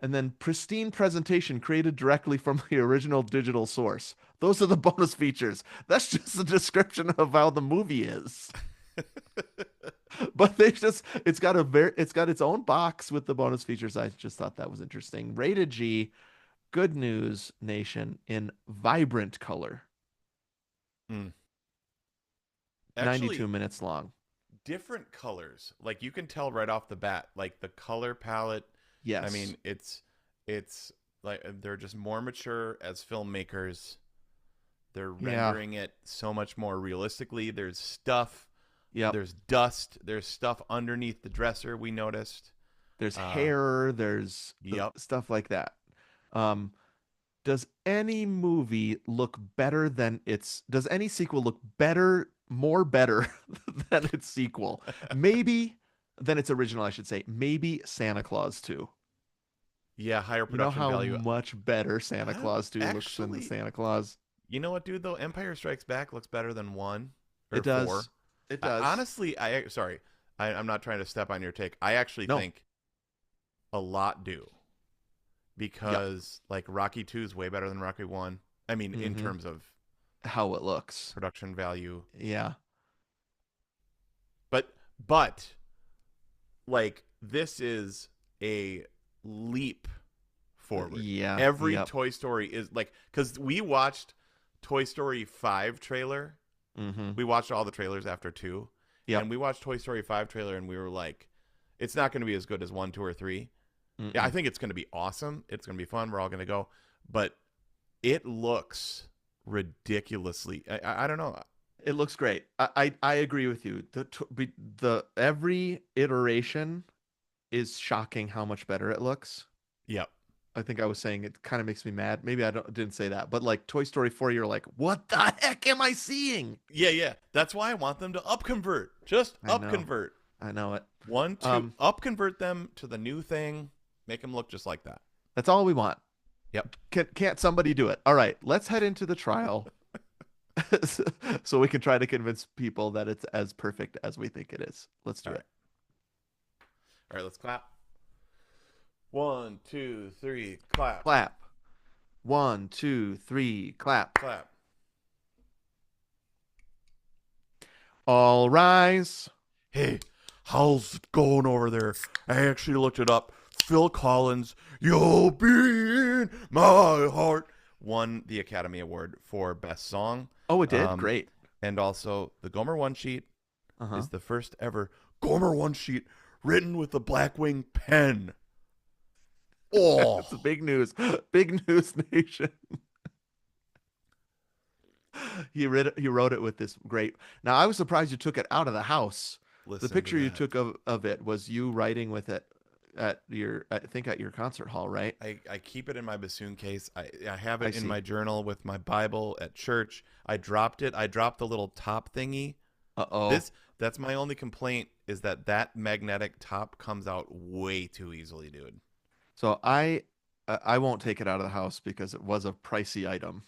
And then pristine presentation created directly from the original digital source. Those are the bonus features. That's just a description of how the movie is. But it's got its own box with the bonus features. I just thought that was interesting. Rated G, Good News Nation in vibrant color. Mm. 92 Actually, minutes long. different colors. Like, you can tell right off the bat, like the color palette. I Yes. mean, it's like they're just more mature as filmmakers. They're Yeah. rendering it so much more realistically. There's stuff Yep. There's dust. There's stuff underneath the dresser we noticed. There's Uh, hair, there's yep. stuff like that. Um, does any movie look better than its, does any sequel look better, more better than its sequel? Maybe than its original, I should say. Maybe Santa Claus 2. Yeah, higher You know production how value. much better Santa Claus 2 looks than Actually, Santa Claus? you know what, dude? Though Empire Strikes Back looks better than 1 or It 4. does. It does. Honestly, sorry, I'm not trying to step on your take. I actually No. think a lot do Yep. because like Rocky 2 is way better than Rocky 1. I mean, in Hmm. terms of How it looks. production value, Yeah. but like this is a leap forward. Yeah. Every Yep. Toy Story is like because we watched Toy Story 5 trailer. Hmm. We watched all the trailers after 2, Yep. and we watched Toy Story 5 trailer, and we were like, it's not going to be as good as 1, 2, or 3. Yeah, I Mm-mm. think it's going to be awesome. It's going to be fun. We're all going to go, but it looks ridiculously. I don't know. It looks great. I agree with you. The every iteration is shocking how much better it looks. Yep. I think I was saying it kind of makes me mad. Maybe I didn't say that, but like Toy Story 4, you're like, what the heck am I seeing? Yeah, yeah. That's why I want them to upconvert. Just I know. upconvert. I know it. 1, 2, Um, upconvert them to the new thing. Make them look just like that. that's all we want. Yep. Can't somebody do it? All right, let's head into the trial so we can try to convince people that it's as perfect as we think it is. Let's do All it. right. All right, let's clap. 1, 2, 3, clap. Clap. 1, 2, 3, clap. Clap. All rise. Hey, how's it going over there? I actually looked it up. Phil Collins, you'll be in my heart, won the Academy Award for Best Song. Oh, it did? Um, Great. And also, the Gomer One Sheet Uh-huh. is the first ever Gomer One Sheet written with the Blackwing pen. Oh, It's big news. Big news nation. He wrote it with this great. Now, I was surprised you took it out of the house. listen The picture to you that. took of it was you writing with it at your, I think at your concert hall, right? I keep it in my bassoon case. I have it I in see. my journal with my Bible at church. I dropped it. I dropped the little top thingy. Uh-oh. That's my only complaint is that magnetic top comes out way too easily, dude. So I won't take it out of the house because it was a pricey item.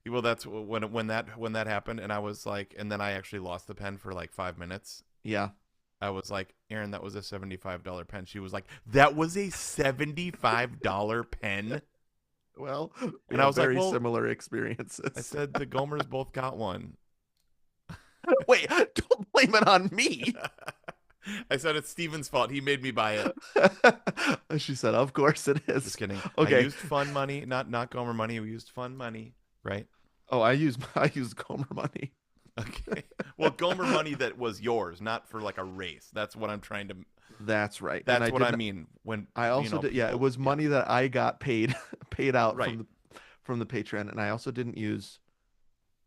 Well, that's when that happened, and I was like, and then I actually lost the pen for like 5 minutes. Yeah. I was like, Aaron, that was a $75 pen. She was like, that was a $75 pen. Well, And I was like, very well, similar experiences. I said the Gomers both got one. Wait, don't blame it on me. I said it's Steven's fault. He made me buy it. She said, "Of course it is." Just kidding. Okay. I used fun money, not Gomer money. We used fun money, right? Oh, I use Gomer money. Okay. Well, Gomer money that was yours, not for like a race. That's what I'm trying to. That's right. And That's what I did mean. When I also did. Yeah, it people- was money that I got paid out Right. from the Patreon, and I also didn't use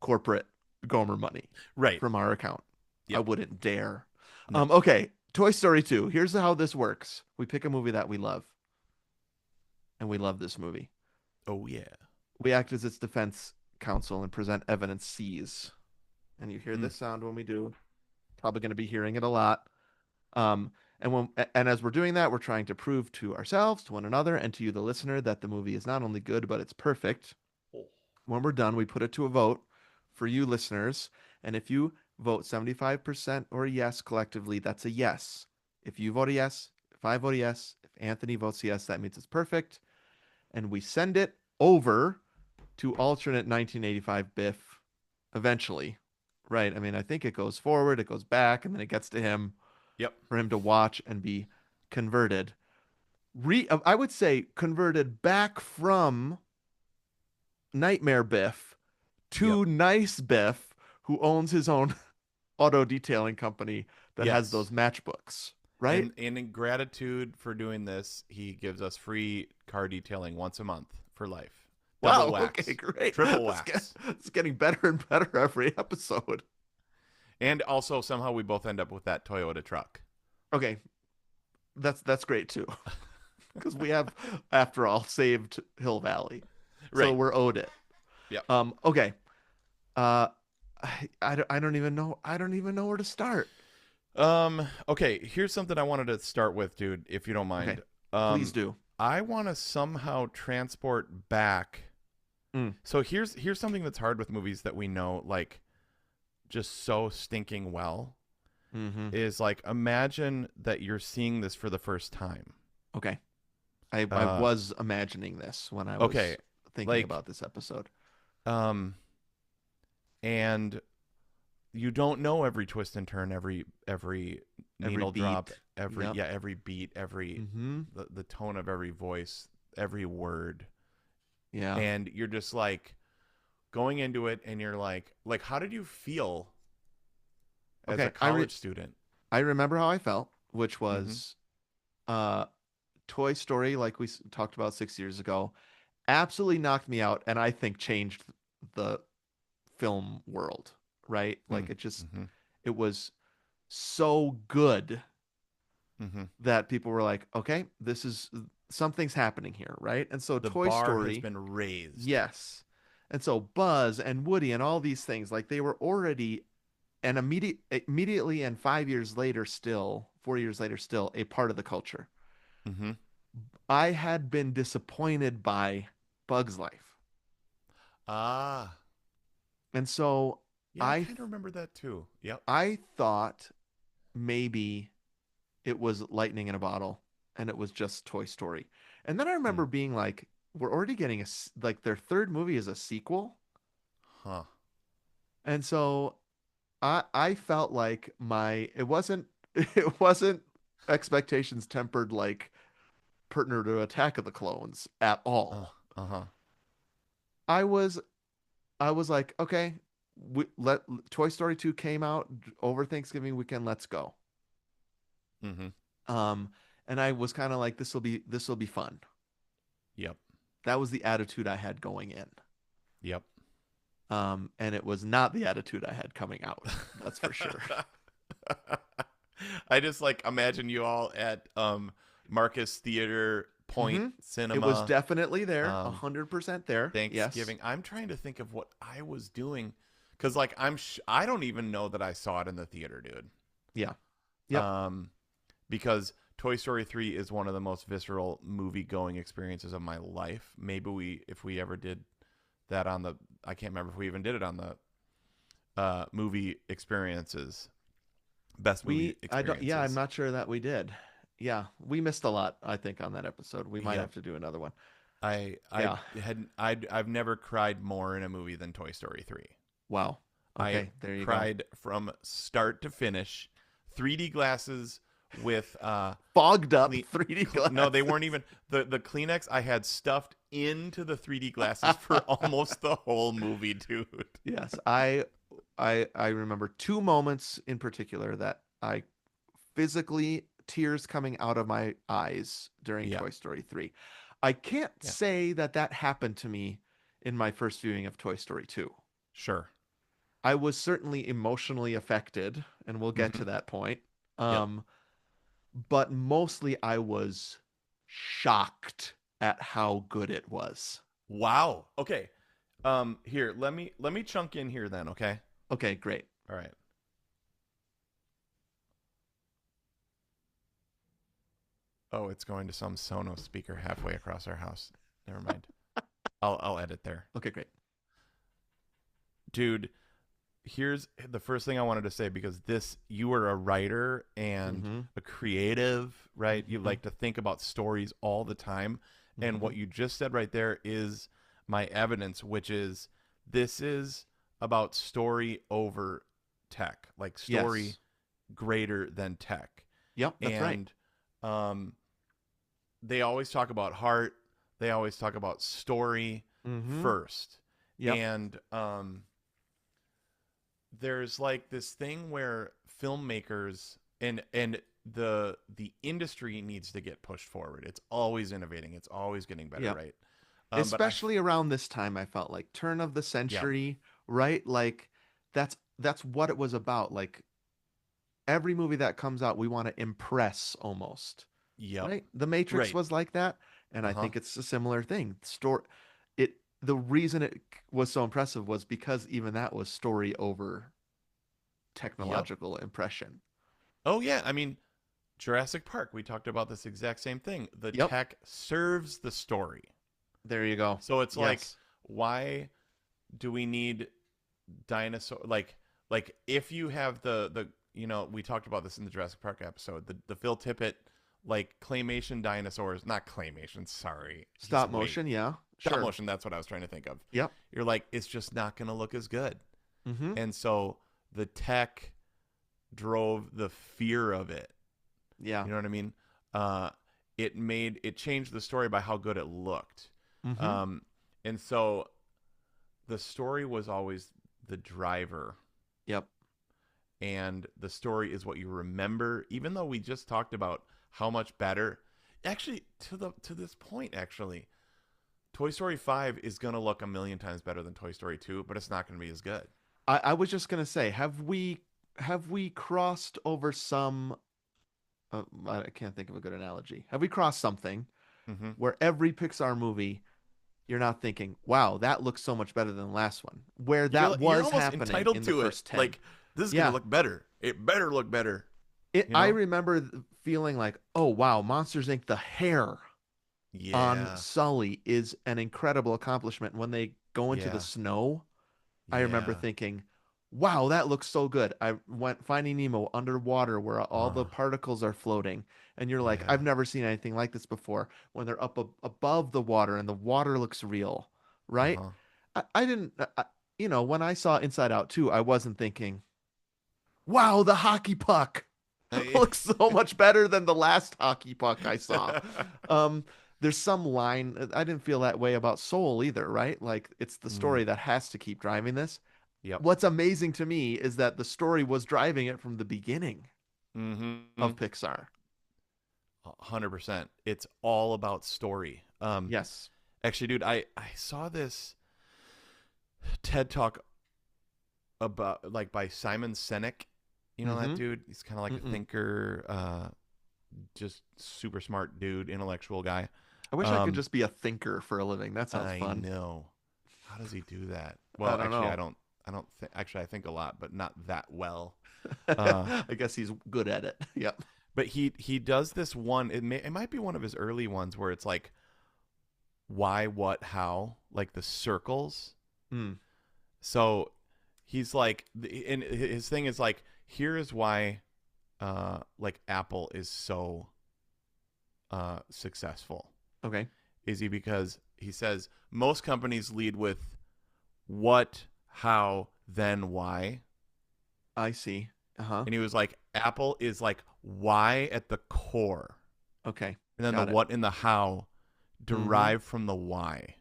corporate Gomer money right. from our account. I Yep. wouldn't dare. No. Okay. Toy Story 2. Here's how this works. We pick a movie that we love, and we love this movie. Oh yeah. We act as its defense counsel and present evidence C's. And you hear Mm. this sound when we do. Probably going to be hearing it a lot. And as we're doing that, we're trying to prove to ourselves, to one another, and to you, the listener, that the movie is not only good, but it's perfect. When we're done, we put it to a vote for you listeners. And if you vote 75% or yes collectively, that's a yes. If you vote a yes, if I vote a yes, if Anthony votes yes, that means it's perfect. And we send it over to alternate 1985 Biff eventually. Right? I mean, I think it goes forward, it goes back, and then it gets to him Yep. for him to watch and be converted. I would say converted back from Nightmare Biff to Nice Biff, who owns his own auto detailing company that has Yes. those matchbooks, right? And in gratitude for doing this, he gives us free car detailing once a month for life. Double Wow, wax. okay, great. Triple It's wax. it's getting better and better every episode. And also somehow we both end up with that Toyota truck. Okay, that's great too, because we have, after all, saved Hill Valley, so Right. we're owed it. Yep. Okay. Uh, I don't even know. I don't even know where to start. Okay, here's something I wanted to start with, dude, if you don't Okay, mind. please Um, do. I want to somehow transport back. Mm, So here's something that's hard with movies that we know like just so stinking well mm-hmm. is like imagine that you're seeing this for the first time. Okay. I Uh, was imagining this when I okay, was thinking like about this episode. um, and you don't know every twist and turn, every Every needle drop, beat. every Yep. yeah, every beat, every Mm-hmm. the tone of every voice, every word, Yeah. and you're just like going into it, and you're like, how did you feel as a Okay. college student? I remember how I felt, which Mm-hmm. was uh Toy Story, like we talked about 6 years ago, absolutely knocked me out, and I think changed the film world, right? Like Mm-hmm. it was so good Mm-hmm. that people were like, okay, this is something's happening here, right? And so The Toy bar has Story, been raised. yes. And so Buzz and Woody and all these things, like they were already and immediately and 5 years later still, 4 years later still a part of the culture. Mm-hmm. I had been disappointed by Bug's Life. Ah, And so yeah, I I kind of remember that too. Yep. I thought maybe it was lightning in a bottle and it was just Toy Story. And then I Hmm. remember being like, we're already getting like their third movie is a sequel. Huh. And so I felt like my it wasn't it wasn't expectations tempered like partner to Attack of the Clones at Uh. all. Uh-huh. I was I was like, okay, let Toy Story 2 came out over Thanksgiving weekend, let's go. Mm-hmm. Um and I was kind of like this will be fun. Yep. That was the attitude I had going in. Yep. And it was not the attitude I had coming out. That's for sure. I just like imagine you all at Marcus Theater Point Hmm. It was Cinema definitely there, um 100% there. Yes. Thanksgiving. I'm trying to think of what I was doing cuz like I don't even know that I saw it in the theater, dude. Yeah. Yep. Um because Toy Story 3 is one of the most visceral movie going experiences of my life. Maybe if we ever did that on the I can't remember if we even did it on the movie experiences, best movie I don't, yeah, I'm experiences. not sure that we did. Yeah, we missed a lot, I think, on that episode. We might Yep. have to do another one. I Yeah. hadn't I've never cried more in a movie than Toy Story 3. Wow. I Okay, there you go. cried from start to finish. 3D glasses with Fogged up clean 3D no, they glasses. weren't even the Kleenex I had stuffed into the 3D glasses for almost the whole movie, dude. Yes, I remember two moments in particular that I physically tears coming out of my eyes during Yeah. Toy Story 3. I can't Yeah. say that that happened to me in my first viewing of Toy Story 2. Sure. I was certainly emotionally affected, and we'll get Hmm. to that point. Yep. Um, but mostly I was shocked at how good it was. Wow. Okay. Here, let me chunk in here then, okay? Okay, great. All right. Oh, it's going to some Sonos speaker halfway across our house. Never mind. I'll edit there. Okay, great. Dude, here's the first thing I wanted to say because this you were a writer and Mm-hmm. a creative, right? You Mm-hmm. like to think about stories all the time. And Mm-hmm. what you just said right there is my evidence, which is this is about story over tech, like story Yes. greater than tech. Yep, that's right. And um they always talk about heart, they always talk about story Mm-hmm. first. Yep. And there's like this thing where filmmakers and the industry needs to get pushed forward. It's always innovating. It's always getting better, Yep. right? But Especially around this time, I felt like turn of the yeah, century, right? Like that's that's what it was about. Like every movie that comes out, we want to impress almost, Yep. right? The Matrix Right. was like that, and I Uh-huh. think it's a similar thing. The reason it was so impressive was because even that was story over Yep. technological impression. Oh yeah, I mean, Jurassic Park, we talked about this exact same thing. The Yep, tech serves the story. there you go. So it's like, Yes. why do we need dinosaur like if you have the we talked about this in the Jurassic Park episode, the Phil Tippett like claymation dinosaurs, not claymation, sorry. He's Stop wait. motion, yeah, Stop sure. motion, that's what I was trying to think of. Yep. You're like, it's just not going to look as good. Mm-hmm. And so the tech drove the fear of it. Yeah. You know what I mean? Uh, it changed the story by how good it looked. Mm-hmm. Um, and so the story was always the driver, Yep. and the story is what you remember. Even though we just talked about how much better, actually, to this point, actually, Toy Story 5 is gonna look a million times better than Toy Story 2, but it's not gonna be as good. I was just gonna say, have we crossed over some? I can't think of a good analogy. Have we crossed something Mm-hmm. where every Pixar movie you're not thinking, "Wow, that looks so much better than the last one," where that You're was almost happening entitled in the to it. first 10. Like, this is gonna Yeah, look better. It better look better. it. You I know? remember feeling like, "Oh wow, Monsters Inc. The hair on Yeah. Sully is an incredible accomplishment." When they go into the Yeah. snow, I remember Yeah. thinking, wow, that looks so good. I went Finding Nemo underwater where all the Uh, particles are floating. And you're like, yeah. I've never seen anything like this before when they're above the water and the water looks real, right? Uh-huh. I didn't, when I saw Inside Out 2, I wasn't thinking, wow, the hockey puck looks so much better than the last hockey puck I saw. Um, there's some line, I didn't feel that way about Soul either, right? Like it's the Mm, story that has to keep driving this. yep. What's amazing to me is that the story was driving it from the beginning Mm-hmm. of Pixar. 100%. It's all about story. Yes. Actually, dude, I saw this TED talk about like by Simon Sinek. You know that Mm-hmm. dude? He's kind of like a Mm-mm. thinker, just super smart dude, intellectual guy. I wish I could Um, just be a thinker for a living. That sounds I fun. know. How does he do that? I Well, don't actually, know. I don't think. Actually, I think a lot, but not that well. Uh, I guess he's good at it. Yep. but he does this one. It might be one of his early ones where it's like why, what, how, like the circles. Mm. So he's like, and his thing is like, here is why, like Apple is so successful. Okay. Is he because he says most companies lead with what, how, then why. I see. Uh-huh. And he was like, Apple is like why at the core. Okay. And then the Got it. what and the how Mm-hmm. derive from the why.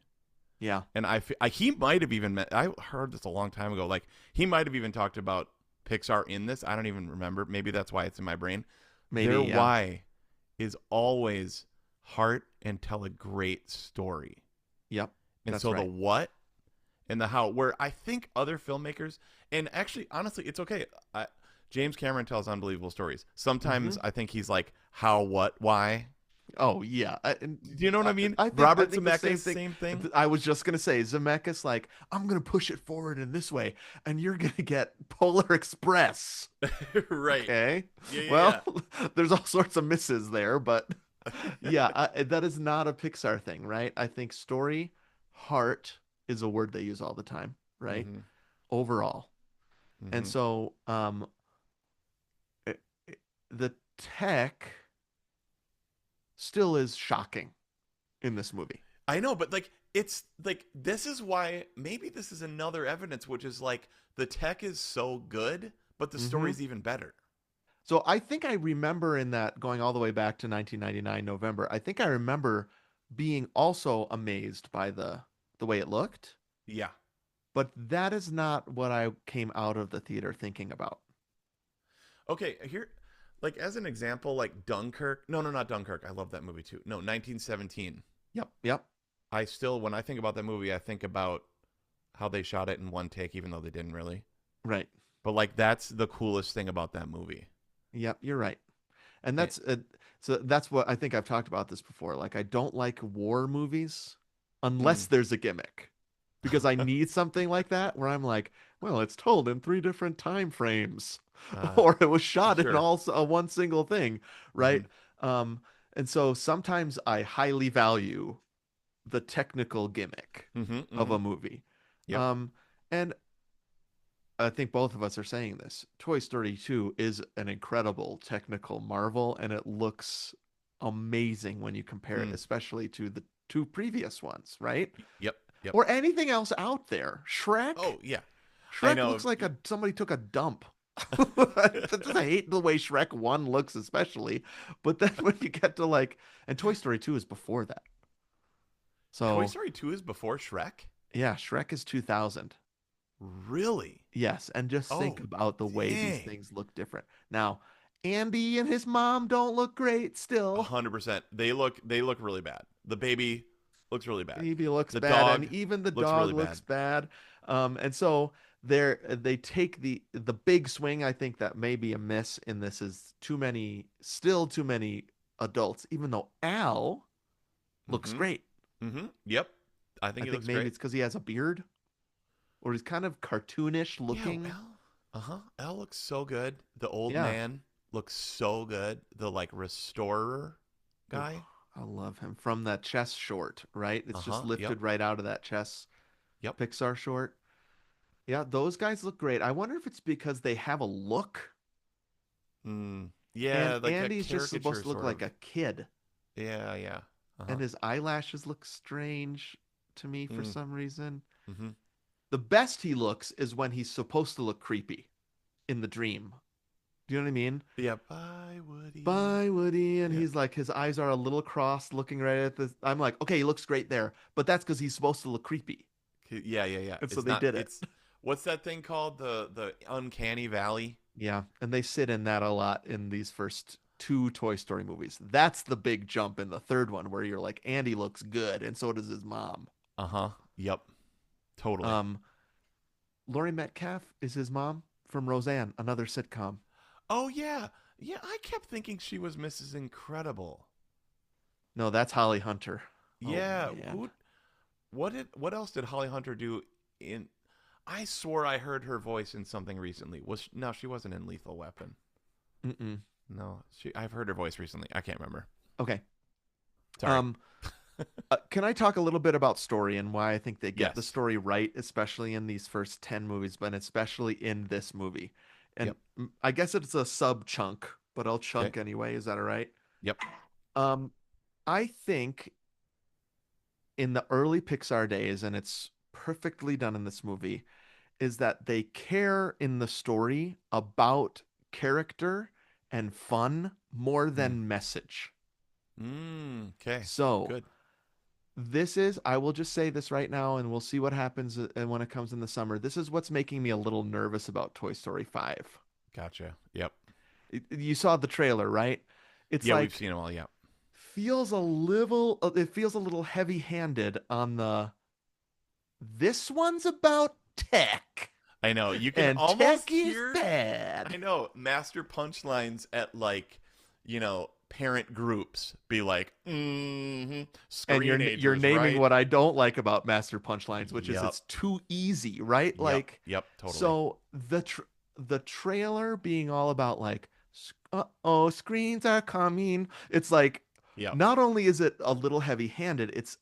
Yeah. And he might have even met, I heard this a long time ago. Like he might have even talked about Pixar in this. I don't even remember. Maybe that's why it's in my brain. Maybe. Their Yeah. why is always heart and tell a great story. Yep. And That's so the right. what and the how, where I think other filmmakers, and actually, honestly, it's okay. James Cameron tells unbelievable stories. Mm-hmm. Sometimes I think he's like, how, what, why. Oh yeah. Do you know what I mean? I Robert think the same Zemeckis, thing. same thing. I was just gonna say Zemeckis like I'm gonna push it forward in this way, and you're gonna get Polar Express. Right. Okay. Yeah, yeah, Well, yeah. there's all sorts of misses there, but yeah, that is not a Pixar thing, right? I think story, heart is a word they use all the time, right? Mm-hmm. Overall. And Mm-hmm. so it- the tech still is shocking in this movie. I know, but like it's like this is why maybe this is another evidence, which is like the tech is so good, but the Hmm. story's even better. So I think I remember in that going all the way back to 1999 November, I think I remember being also amazed by the way it looked, Yeah. but that is not what I came out of the theater thinking about. Okay, here like as an example, like Dunkirk. No, no, not Dunkirk. I love that movie too. No, 1917. Yep, yep, I still when I think about that movie, I think about how they shot it in one take even though they didn't really. right. But like that's the coolest thing about that movie. Yep, you're right. And Eh, that's what I think I've talked about this before. Like I don't like war movies unless mm. there's a gimmick. Because I need something like that where I'm like, well, it's told in three different time frames uh, or it was shot in sure. all one single thing, Hmm. right? Um and so sometimes I highly value the technical gimmick Hmm. of Hmm. a movie. Yep. Um and I think both of us are saying this. Toy Story 2 is an incredible technical marvel, and it looks amazing when you compare it, Mm. especially to the two previous ones, right? Yep. Yep. Or anything else out there. Oh Shrek? yeah. I Shrek know. looks like somebody took a dump. I hate the way Shrek 1 looks, especially. But then when you get to like, and Toy Story 2 is before that. Toy So, Story 2 is before Shrek? yeah, Shrek is 2000. Really? Yes, and just think Oh, about the way these dang. things look different. Now, Andy and his mom don't look great still. 100%. They look really bad. The baby looks really bad. Baby looks The bad, and dog even the looks dog really looks bad. bad. And so they take the big swing. I think that may be a miss in this is still too many adults, even though Al looks Mhm. great. Mhm. Yep. I I think he think looks maybe great. it's because he has a beard, or he's kind of cartoonish Yeah, looking. Al. Uh-huh. Al looks so good. The old Yeah. man looks so good. The like restorer Ooh, guy. I love him from that chess short, right? It's just Uh-huh. Yep. lifted right out of that chess Yep. Pixar short. Yeah, those guys look great. I wonder if it's because they have a look Mm. and Yeah, like a Andy's just supposed caricature to look sort like of. a kid Yeah, yeah. Uh-huh. and his eyelashes look strange to me for Mm. some reason. Mhm. The best he looks is when he's supposed to look creepy in the dream. Do you know what I mean? Yeah, bye Woody. Bye, Woody. And Yeah. he's like, his eyes are a little crossed, looking right at this. I'm like, okay, he looks great there. But that's because he's supposed to look creepy. Yeah, yeah, yeah. And so It's they not did it. it's what's that thing called? The uncanny valley? Yeah, and they sit in that a lot in these first two Toy Story movies. That's the big jump in the third one where you're like, Andy looks good, and so does his mom. Uh-huh. Yep. Totally. Um, Laurie Metcalf is his mom from Roseanne, another sitcom. Oh yeah. Yeah, I kept thinking she was Mrs. Incredible. No, that's Holly Hunter. Oh Yeah, man. who what else did Holly Hunter do in I swore I heard her voice in something recently. No, she wasn't in Lethal Weapon. Mm-mm. No, I've heard her voice recently. I can't remember. Okay. Sorry. Um, can I talk a little bit about story and why I think they get the Yes. story right, especially in these first 10 movies, but especially in this movie? And Yep. I guess it's a sub chunk, but I'll Okay. chunk anyway. Is that all right? Yep. Um, I think in the early Pixar days, and it's perfectly done in this movie, is that they care in the story about character and fun more Mm. than message. Okay. So Good. I will just say this right now, and we'll see what happens when it comes in the summer. This is what's making me a little nervous about Toy Story 5. Gotcha. Yep. You saw the trailer, right? It's Yeah, we've like seen them all. Yep. it feels a little heavy-handed on the this one's about tech, I know. You can and tech almost is hear bad. I know master punchlines at like, parent groups be like, And you're screenagers, naming right? what I don't like about Master Punchlines, which is Yep. it's too easy, right? Yep. Like, Yep. Totally. so the trailer being all about like, oh, screens are coming. It's like, Yep. not only is it a little heavy-handed, it's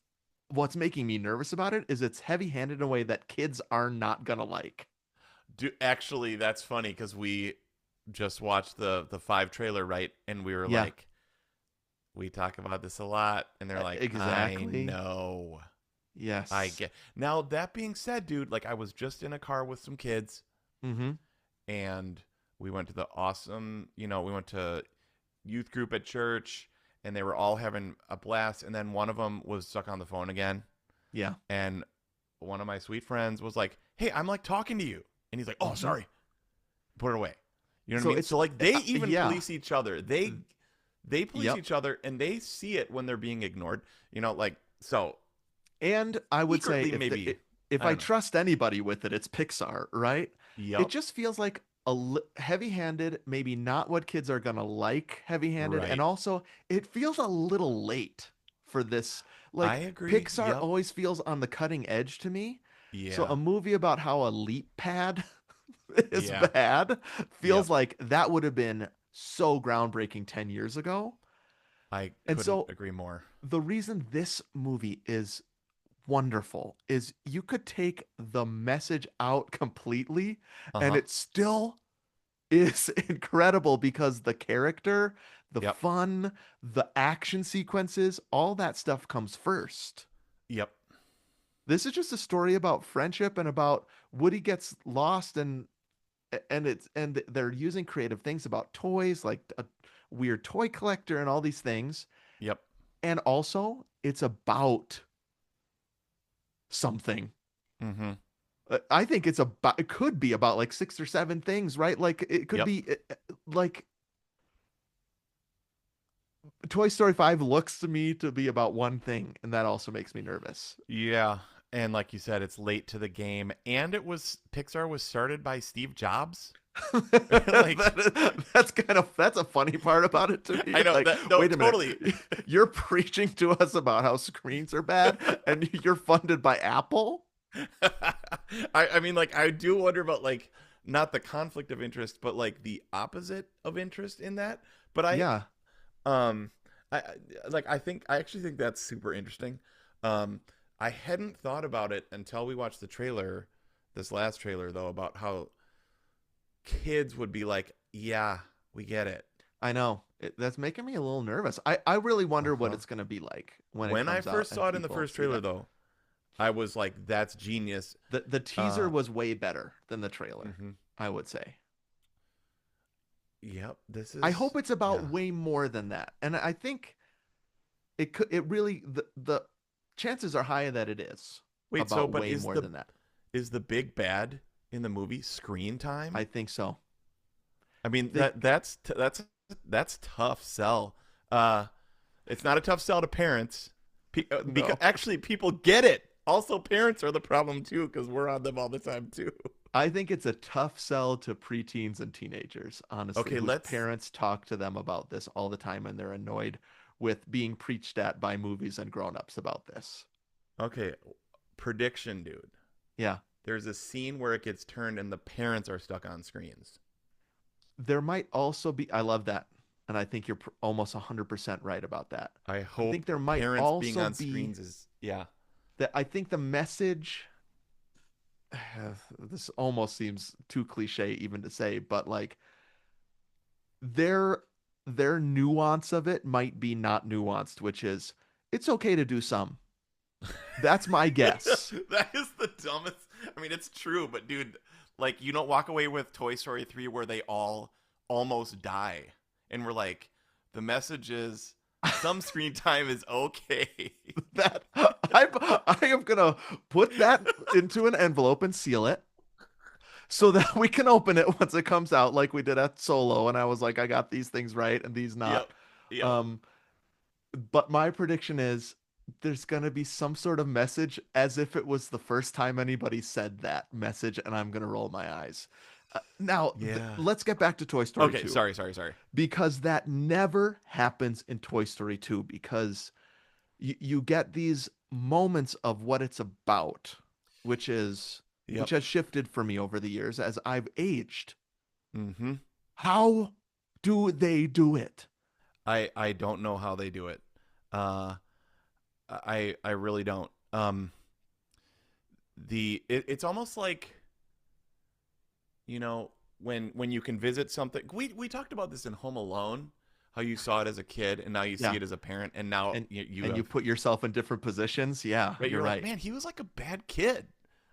what's making me nervous about it is it's heavy-handed in a way that kids are not gonna like. Actually, that's funny because we just watched the five trailer, right? And we were Yeah, like, we talk about this a lot, and they're like, I exactly. know. I Yes. get. Now that being said, dude, like I was just in a car with some kids, Mm-hmm. and we went to we went to youth group at church, and they were all having a blast, and then one of them was stuck on the phone again, Yeah. and one of my sweet friends was like, "Hey, I'm like talking to you," and he's like, "Oh, Mm-hmm. sorry," put it away. You know what So I mean? it's So like they even yeah. police each other. They police Yep. each other, and they see it when they're being ignored. Like so And I would say secretly maybe if I I don't know. trust anybody with it, it's Pixar, right? It Yep. just feels like heavy-handed, maybe not what kids are gonna like heavy-handed, and Right. also it feels a little late for this. I Like agree. Pixar Yep. always feels on the cutting edge to me. So a Yeah. movie about how a leap pad is Yeah. bad Yep. feels like that would have been so groundbreaking 10 years ago. I And couldn't so agree more. the reason this movie is wonderful is you could take the message out completely and Uh-huh. it still is incredible because the character, the Yep. fun, the action sequences, all that stuff comes first. Yep. This is just a story about friendship and about Woody gets lost and they're using creative things about toys like a weird toy collector and all these things. Yep. And also it's about something. Mm-hmm. I think it could be about like six or seven things, right? Like it could Yep. be like Toy Story 5 looks to me to be about one thing, and that also makes me nervous. Yeah. And like you said, it's late to the game. And it was Pixar was started by Steve Jobs. Like That's a funny part about it to me. I know Like, that no, wait a minute. totally. You're preaching to us about how screens are bad and you're funded by Apple? I mean like I do wonder about like not the conflict of interest, but like the opposite of interest in that. But Yeah. um I actually think that's super interesting. Um I hadn't thought about it until we watched the trailer, this last trailer though, about how kids would be like, "Yeah, we get it." I know. That's making me a little nervous. I really wonder what Uh-huh. it's going to be like when it When I comes out first and saw it in the people first see trailer that. though, I was like, "That's genius." The teaser Uh, was way better than the trailer, mhm. I would say. Yep, this I is hope it's about yeah. way more than that. And I think it really the chances are high that it is Wait, so about but way more than that. is the big bad in the movie screen I time? think so. I mean They that's tough sell. Uh, it's not a tough sell to parents because no. actually people get it. Also, parents are the problem too because we're on them all the time too. I think it's a tough sell to preteens and teenagers, honestly, Okay, whose let's. parents talk to them about this all the time and they're annoyed with being preached at by movies and grown-ups about this. Okay, prediction, dude. Yeah. There's a scene where it gets turned and the parents are stuck on screens. There might also be, I love that. And I think you're almost 100% right about that. I I think hope there might parents being also on be screens is yeah. that I think the message this almost seems too cliche even to say, but like their their nuance of it might be not nuanced, which is it's okay to do some. That's my guess. That is the dumbest. I mean, it's true, but dude, like you don't walk away with Toy Story 3 where they all almost die. And we're like, the message is some screen time is okay. That I am gonna put that into an envelope and seal it so that we can open it once it comes out, like we did at Solo. And I was like, I got these things right and these not. Yep. Yep. Um, but my prediction is there's gonna be some sort of message as if it was the first time anybody said that message, and I'm gonna roll my eyes. Now, Yeah. let's get back to Toy Story Okay, 2 sorry. because that never happens in Toy Story 2 because you get these moments of what it's about, which is which Yep. has shifted for me over the years as I've aged. Mm-hmm. How do they do it? I don't know how they do it. Uh I really don't. It's almost like when you can visit something. We talked about this in Home Alone, how you saw it as a kid and now you see Yeah. it as a parent, and now And you and you have put yourself in different positions. Yeah, right. you're You're like, right. man, he was like a bad kid.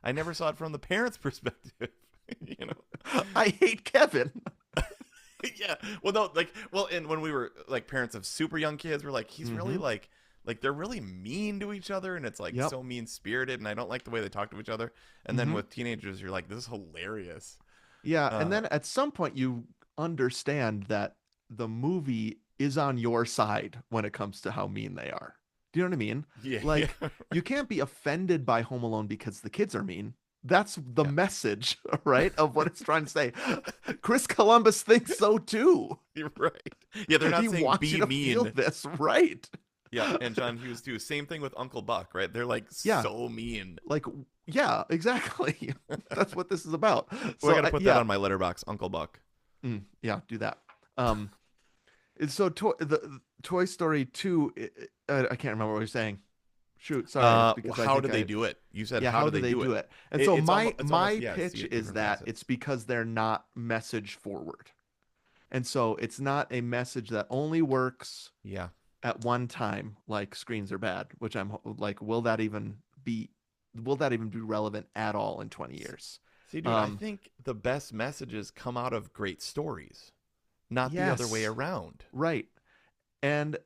I never saw it from the parents' perspective. you know. I hate Kevin. Yeah. Well, no, like, well, and when we were like parents of super young kids, we're like, he's really Hmm. like they're really mean to each other, and it's like Yep. so mean spirited, and I don't like the way they talk to each other. And then Hmm. with teenagers, you're like, this is hilarious. Yeah, and Uh, then at some point you understand that the movie is on your side when it comes to how mean they are. Do you know what I mean? yeah, Like yeah, you can't be offended by Home Alone because the kids are mean. That's the Yeah. message, right, of what it's trying to say. Chris Columbus thinks so too. You're right. Yeah, they're He not saying wants you be to feel mean. this, right? Yeah, and John Hughes too. Same thing with Uncle Buck, right? They're like Yeah, so mean. like yeah, exactly. That's what this is about. Oh, I So got to put that yeah, on my letterbox, Uncle Buck. yeah, do that. Um, so the Toy Story 2, I can't remember what you're saying. Shoot, sorry, because I How think do they do it? You said yeah, how how do do they they do do it? it? And so It's almost my yeah, it's pitch is different that facets. it's because they're not message forward. And so it's not a message that only works Yeah. at one time, like screens are bad, which I'm like, will that even be relevant at all in 20 years? See, dude, I Um, think the best messages come out of great stories, not the other way yes, around. right. And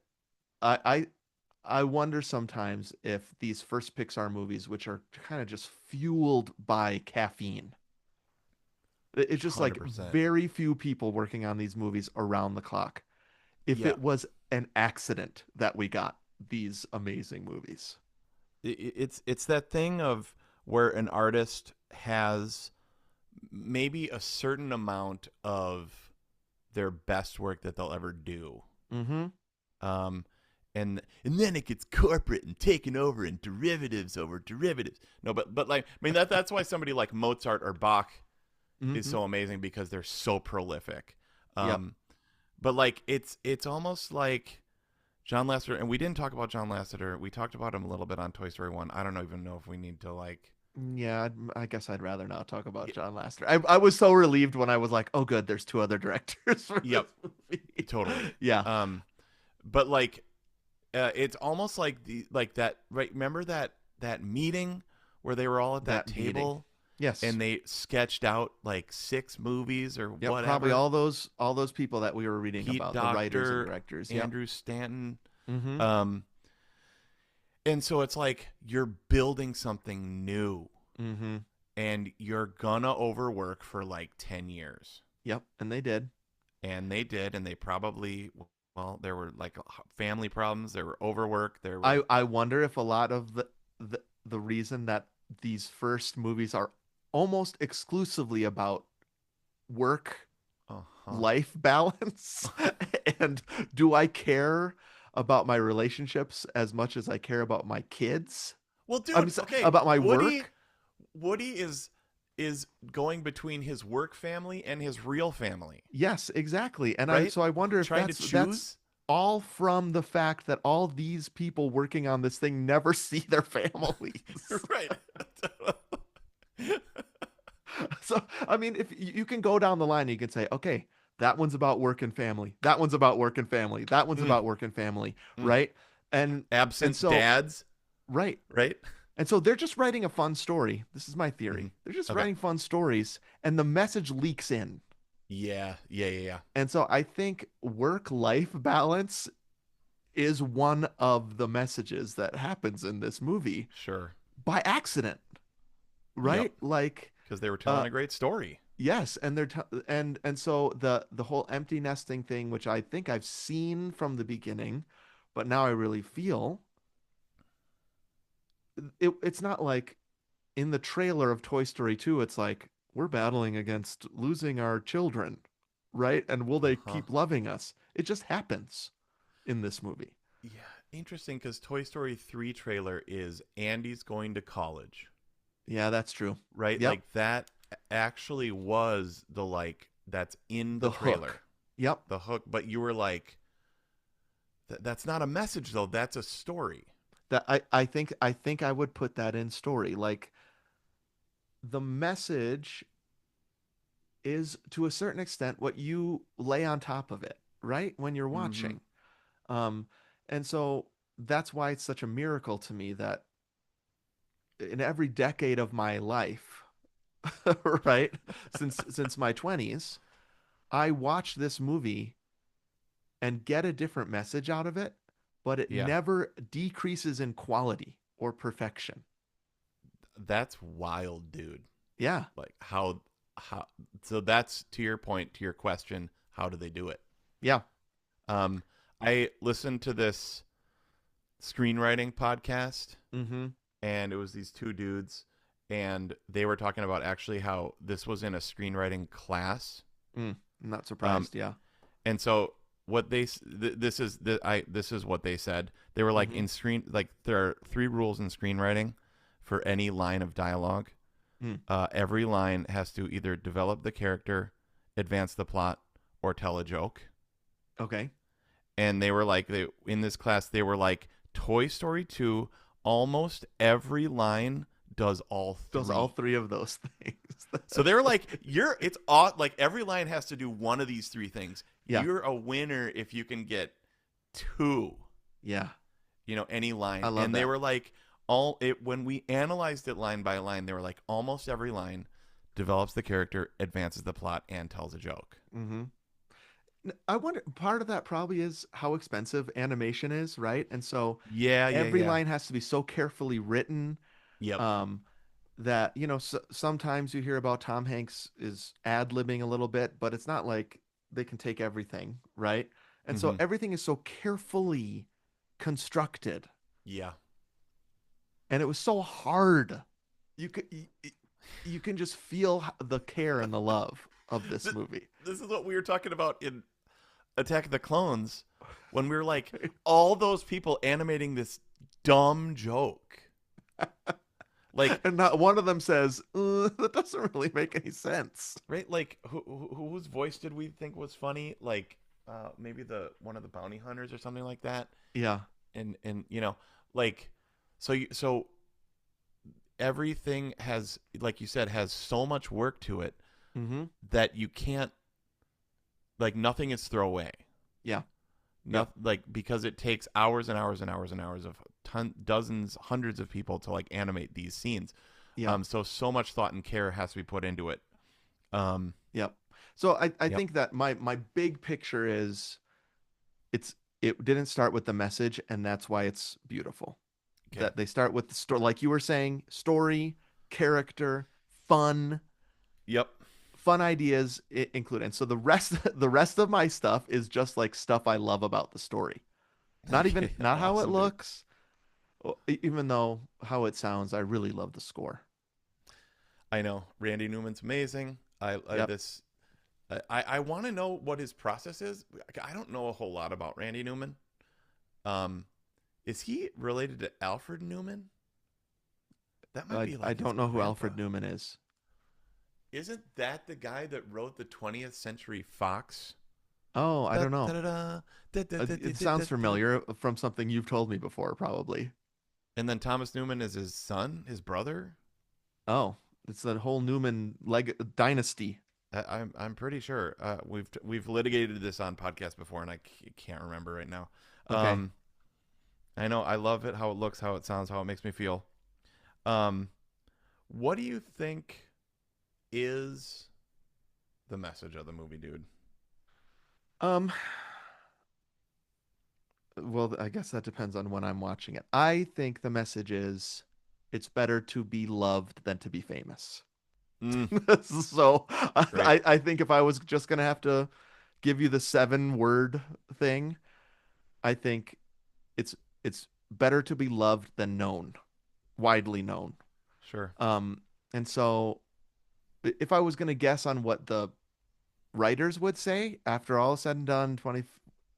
I, I I wonder sometimes if these first Pixar movies, which are kind of just fueled by caffeine, it's just like 100%. very few people working on these movies around the clock. If Yeah. it was an accident that we got these amazing movies. It's that thing of where an artist has maybe a certain amount of their best work that they'll ever do. Mm-hmm. Um, and then it gets corporate and taken over and derivatives over derivatives. No, but like I mean that's why somebody like Mozart or Bach is Mm-hmm. so amazing because they're so prolific. Yep. Um, but like it's almost like John Lasseter, and we didn't talk about John Lasseter. We talked about him a little bit on Toy Story 1. I don't even know if we need to like. Yeah, I guess I'd rather not talk about John Lasseter. I was so relieved when I was like, oh, good, there's two other directors for this Yep, movie. totally. Yeah, But like it's almost like the like that right remember that meeting where they were all at that that meeting. table Yes. and they sketched out like 6 movies or Yep, probably whatever. all those people that we were reading Pete about, the writers and Doctor, directors. Yep. Andrew Stanton. Mm-hmm. um and so it's like you're building something new Mm-hmm. and you're gonna overwork for like 10 years. Yep. And they did. And they did, and they probably, well, there were like family problems, there were overwork, there were. I wonder if a lot of the reason that these first movies are almost exclusively about work Uh-huh. life balance and do I care about my relationships as much as I care about my kids? Well, I'm dude, okay, about my Woody work? Woody is going between his work family and his real family, Yes, exactly. And right? I wonder if Trying to that's choose. all from the fact that all these people working on this thing never see their families. Right. So, I mean, if you can go down the line, and you can say, okay, that one's about work and family. That one's about work and family. That one's Mm, about work and family, mm. right? And Absent so, dads, right. right? And so they're just writing a fun story. This is my Hmm. theory. They're just Okay. writing fun stories, and the message leaks in. Yeah. And so I think work-life balance is one of the messages that happens in this movie Sure. by accident, Yep. right? Like, Because they were uh, telling a great story. yes, and and so the whole empty nesting thing, which I think I've seen from the beginning, but now I really feel it's not like in the trailer of Toy Story 2, it's like we're battling against losing our children, right? And will they Uh-huh. keep loving us? It just happens in this movie. Yeah, interesting because Toy Story 3 trailer is Andy's going to college, Yeah, that's true. right? Yep. Like that actually was the like that's in the The trailer, hook. Yep. the hook. But you were like, that's not a message though. That's a story. That I think I would put that in story. Like the message is to a certain extent what you lay on top of it, right? When you're Mm-hmm. watching. Um, and so that's why it's such a miracle to me that in every decade of my life, right, since my 20s, I watch this movie and get a different message out of it, but it Yeah, never decreases in quality or perfection. that's wild, dude. Yeah. Like how so that's to your point, to your question, how do they do it? Yeah. Um, I listened to this screenwriting podcast Mm-hmm. and it was these two dudes and they were talking about actually how this was in a screenwriting class. I'm not Um, surprised. Yeah. and so what this is what they said. They were like Mm-hmm. in screen like there are three rules in screenwriting for any line of dialogue. Mm. Every line has to either develop the character, advance the plot, or tell a joke. Okay. And they were like, they in this class, they were like, Toy Story 2, almost every line does all Does all three. three of those things. So they were like, it's odd. Like every line has to do one of these three things. Yeah. You're a winner if you can get two, Yeah. any line. I love And that. they were like, when we analyzed it line by line, they were like, almost every line develops the character, advances the plot, and tells a joke. Mm-hmm. I wonder, part of that probably is how expensive animation is, right? And so Yeah, yeah, every yeah. line has to be so carefully written, Yep. um, that, sometimes you hear about Tom Hanks is ad-libbing a little bit, but it's not like they can take everything, right? And so Hmm. everything is so carefully constructed, Yeah. and it was so hard. You can just feel the care and the love of this movie. This is what we were talking about in Attack of the Clones when we were like, all those people animating this dumb joke. Like, And not one of them says, that doesn't really make any sense. right? Like, whose voice did we think was funny? Like, maybe one of the bounty hunters or something like that. Yeah. And like, so everything has, like you said, has so much work to it Mm-hmm. that you can't, like, nothing is throwaway. Yeah. Not like, because it takes hours and hours and hours and hours of dozens, hundreds of people to like animate these scenes. Yeah. So much thought and care has to be put into it. Um, Yep. So I yep. think that my big picture is it didn't start with the message, and that's why it's beautiful. Okay. That they start with the story, like you were saying, story, character, fun, Yep. fun ideas included. And so the rest of my stuff is just like stuff I love about the story. Okay. Not how it Awesome, dude. looks, even though how it sounds. I really love the score. I know Randy Newman's amazing. I Yep. this I want to know what his process is. I don't know a whole lot about Randy Newman. Um, is he related to Alfred Newman? That might be I like his don't know who grandpa. Alfred Newman is. Isn't that the guy that wrote the 20th Century Fox? Oh, I Da, don't know. da, da, da, da, da, da, It da, da, sounds da. familiar from something you've told me before, probably. And then Thomas Newman is his son, his brother. Oh, it's the whole Newman dynasty. I'm pretty sure we've litigated this on podcast before, and I can't remember right now. Okay. Um, I know I love it, how it looks, how it sounds, how it makes me feel. Um, what do you think is the message of the movie, dude? Um, well, I guess that depends on when I'm watching it. I think the message is it's better to be loved than to be famous. Mm, So great. I think if I was just gonna have to give you the 7 word thing, I think it's it's better to be loved than known, widely known. Sure. Um, and so if I was gonna guess on what the writers would say after all is said and done, 20,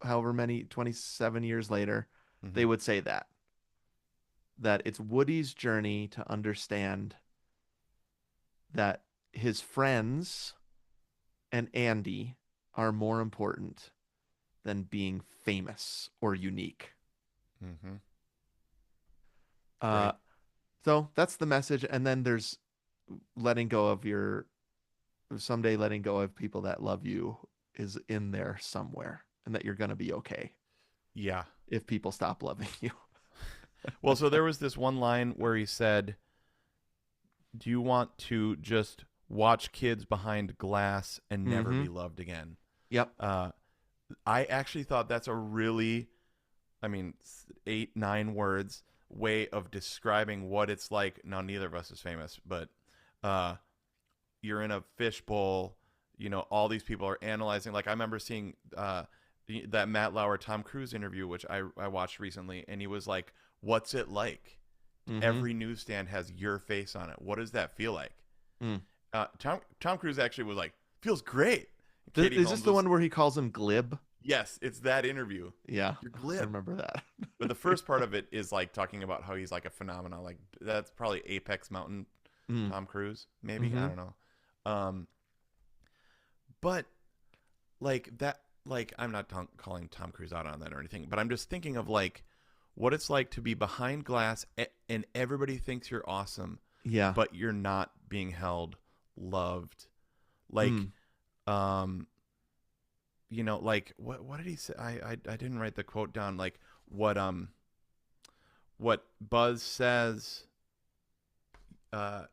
however many, 27 years later, Hmm. they would say that it's Woody's journey to understand that his friends and Andy are more important than being famous or unique. Hmm. Uh, Great. so that's the message. And then there's letting go of your someday letting go of people that love you is in there somewhere, and that you're going to be okay Yeah. if people stop loving you. Well, so there was this one line where he said, "Do you want to just watch kids behind glass and never Mm-hmm. be loved again?" Yep. I actually thought that's a really, I mean, 8, 9 words way of describing what it's like. Now, neither of us is famous, but uh, you're in a fishbowl. All these people are analyzing. Like, I remember seeing that Matt Lauer Tom Cruise interview, which I watched recently, and he was like, "What's it like Mm-hmm. Every newsstand has your face on it. What does that feel like? Mm. Tom Cruise actually was like, feels great. Katie Is this Holmes the was, one where he calls him glib? yes, it's that interview. Yeah, You're I glib. remember that. But the first part of it is like talking about how he's like a phenomenon. Like that's probably Apex Mountain Mm. Tom Cruise, maybe. I Mm-hmm. don't know. Um, but like that, like I'm not calling Tom Cruise out on that or anything, but I'm just thinking of like what it's like to be behind glass and everybody thinks you're awesome, Yeah. but you're not being held, loved. Like, Mm. um, like what did he say? I didn't write the quote down. Like what Buzz says,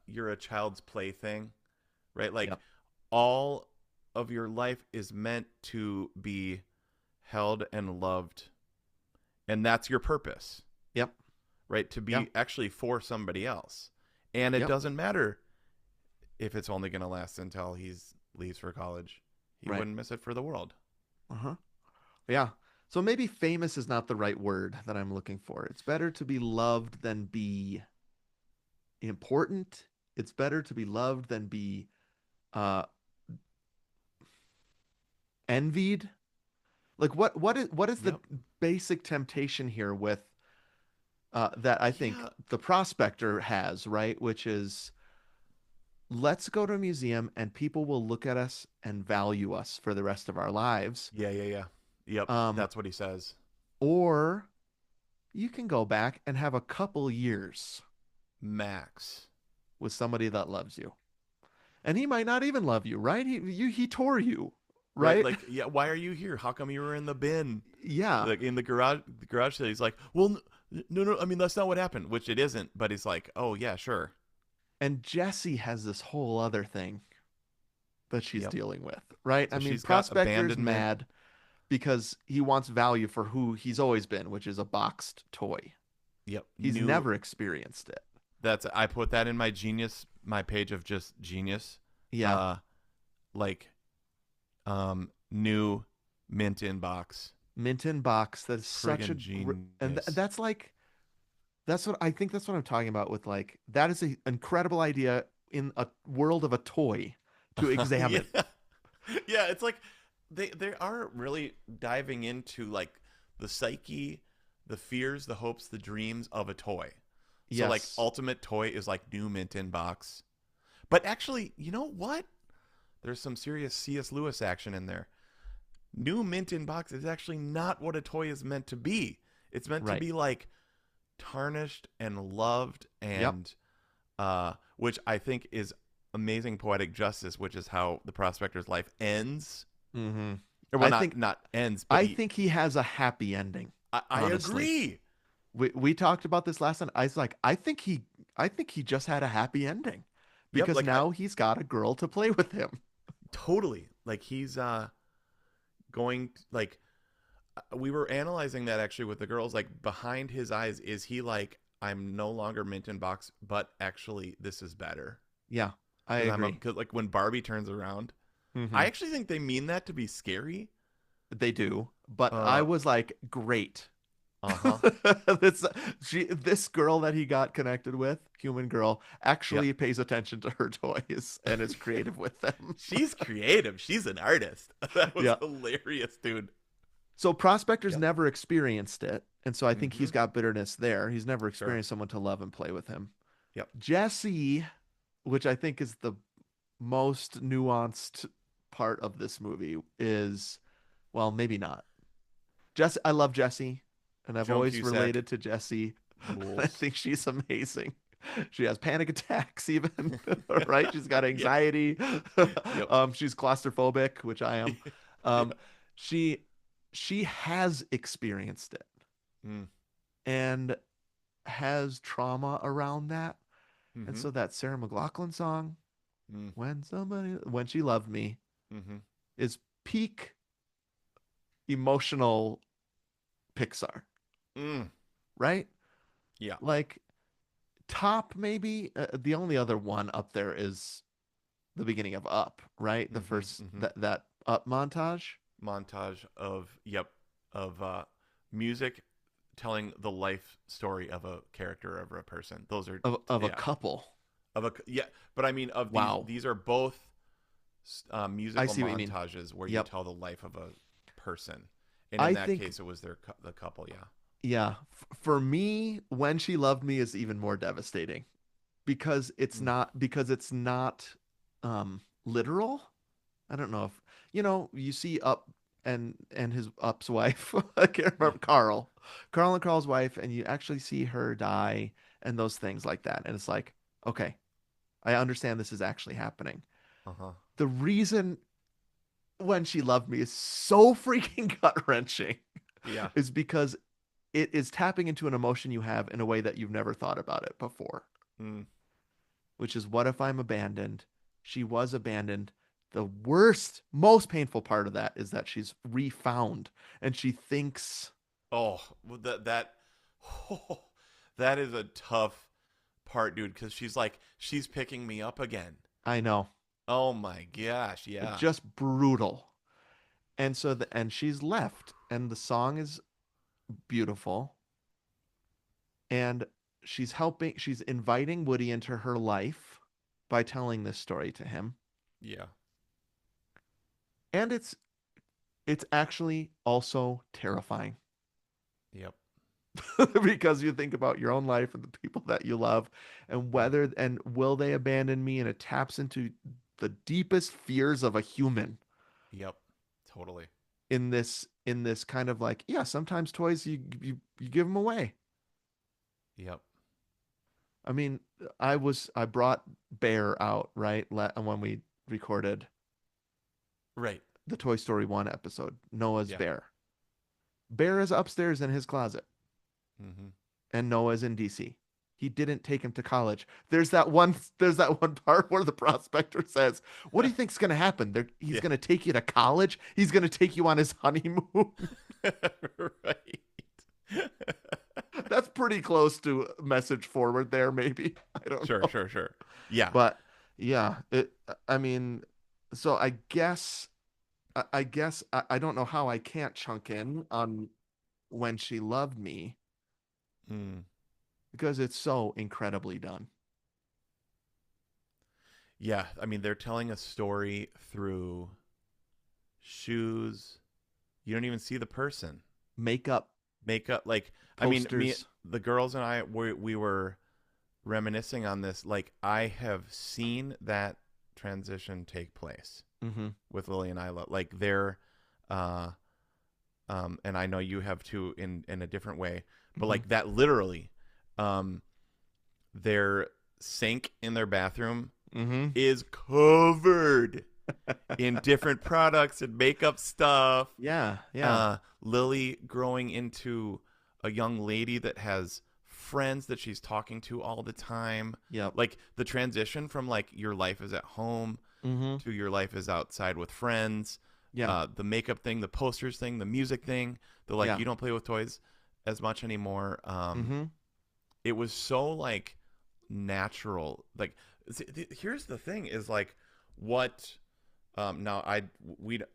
you're a child's plaything, right? Like Yep. all of your life is meant to be held and loved, and that's your purpose, Yep. right? To Yeah. be actually for somebody else. And it Yep. doesn't matter if it's only going to last until he's leaves for college. He Right. wouldn't miss it for the world. Uh-huh. Yeah. So maybe famous is not the right word that I'm looking for. It's better to be loved than be important. It's better to be loved than be uh envied. Like what is the Yep. basic temptation here with that I think Yeah. the prospector has, right? Which is let's go to a museum and people will look at us and value us for the rest of our lives. Yeah, yeah, yeah. Yep, Um, that's what he says. or you can go back and have a couple years Max. with somebody that loves you. And he might not even love you, right? He tore you, Right? right? Like, yeah, why are you here? How come you were in the bin? Yeah. Like in the garage sale. He's like, well, no, I mean that's not what happened, which it isn't, but he's like, oh yeah, sure. And Jesse has this whole other thing that she's Yep. dealing with, right? I So mean, she's got Prospector's abandonment. mad because he wants value for who he's always been, which is a boxed toy. Yep. He's New never experienced it. I put that in my page of just genius. Yeah. Uh like new mint in box. Mint in box. That's such a Friggin' and genius. that's what I think that's what I'm talking about with like that is an incredible idea in a world of a toy to Yeah. examine. Yeah, it's like they are really diving into like the psyche, the fears, the hopes, the dreams of a toy. So like Yes. ultimate toy is like new mint in box. But actually, you know what? There's some serious C.S. Lewis action in there. New mint in box is actually not what a toy is meant to be. It's meant to Right. be like tarnished and loved Yep. and which I think is amazing poetic justice, which is how the prospector's life ends. Mm-hmm. Or well, I think not ends, but I think he has a happy ending, I honestly. agree. We talked about this last time. I was like, I think he just had a happy ending Yep, because like now he's got a girl to play with him. totally like he's going like we were analyzing that actually with the girls. Like behind his eyes, is he like I'm no longer mint in box, but actually this is better Yeah, I because agree. cause like when Barbie turns around, Hmm. I actually think they mean that to be scary. They do, but I Uh, was like, great. uh-huh. This girl that he got connected with, human girl, Yep. actually pays attention to her toys and is creative with them. She's creative. She's an artist. That was Yeah. hilarious, dude. So Prospector's Yep. never experienced it, and so I think Mm-hmm. he's got bitterness there. He's never Sure. experienced someone to love and play with him. Yep. Jesse, which I think is the most nuanced part of this movie, is, well, maybe not. Jesse, I love Jesse, and I've Joan always Cusack related to Jesse. I rules. think she's amazing. She has panic attacks, even, right? She's got Yeah. anxiety. Yep. She's claustrophobic, which I am. Yeah. Um, she she has experienced it Mm. and has trauma around that. And Mm-hmm. so that Sarah McLachlan song, Mm. when she loved me, Mm-hmm. is peak emotional Pixar, Mm. right? Yeah. Like top maybe the only other one up there is the beginning of Up, right? The Mm-hmm. first Mm-hmm. that Up montage. Montage of music telling the life story of a character, of a person. Those are, of a yeah, couple. yeah. But I mean, of these, Wow. these are both I musical see what you mean. montages where you Yep. tell the life of a person, and in I that think case, it was the couple. Yeah. yeah, for me, When She Loved Me is even more devastating because Mm. it's not literal. I don't know if you see Up and his Up's wife. I can't Yeah. remember Carl and Carl's wife, and you actually see her die and those things like that. And it's like, okay, I understand this is actually happening. Uh huh. The reason When She Loved Me is so freaking gut-wrenching Yeah. is because it is tapping into an emotion you have in a way that you've never thought about it before, Mm. which is what if I'm abandoned? She was abandoned. The worst, most painful part of that is that she's refound and she thinks, Oh, well, oh, that is a tough part, dude. Because she's picking me up again. I know, Oh my gosh, yeah. just brutal. And she's left and the song is beautiful and she's inviting Woody into her life by telling this story to him. Yeah. And it's actually also terrifying Yep. because you think about your own life and the people that you love and Yep. whether and will they abandon me, and it taps into the deepest fears of a human Yep. Totally. in this kind of like, yeah, sometimes toys you give them away. Yep. I mean, I brought Bear out, right, when we recorded Right. the Toy Story 1 episode, Noah's Yeah. Bear. Bear is upstairs in his closet Mm-hmm. and Noah's in DC. He didn't take him to college. There's that one part where the prospector says, "What do you think's going to happen? He's Yeah. going to take you to college? He's going to take you on his honeymoon?" Right. That's pretty close to message forward there, maybe. I don't Sure. know. Sure. Sure. Yeah. But yeah, I mean, so I guess I don't know how I can't chunk in on When She Loved Me Mm. because it's so incredibly done. Yeah. I mean, they're telling a story through shoes. You don't even see the person. Makeup, Makeup. Like, I mean, posters. the girls and I, we were reminiscing on this. Like, I have seen that transition take place Mm-hmm. with Lily and Isla. Like, they're, uh, and I know you have too in a different way, but Mm-hmm. like that literally, um, their sink in their bathroom Mm-hmm. is covered in different products and makeup stuff. Yeah, yeah. Lily growing into a young lady that has friends that she's talking to all the time. Yep. Like the transition from like your life is at home Mm-hmm. to your life is outside with friends. Yeah. The makeup thing, the posters thing, the music thing. The like Yeah. you don't play with toys as much anymore. Mm-hmm. It was so like natural. Like here's the thing is like what now I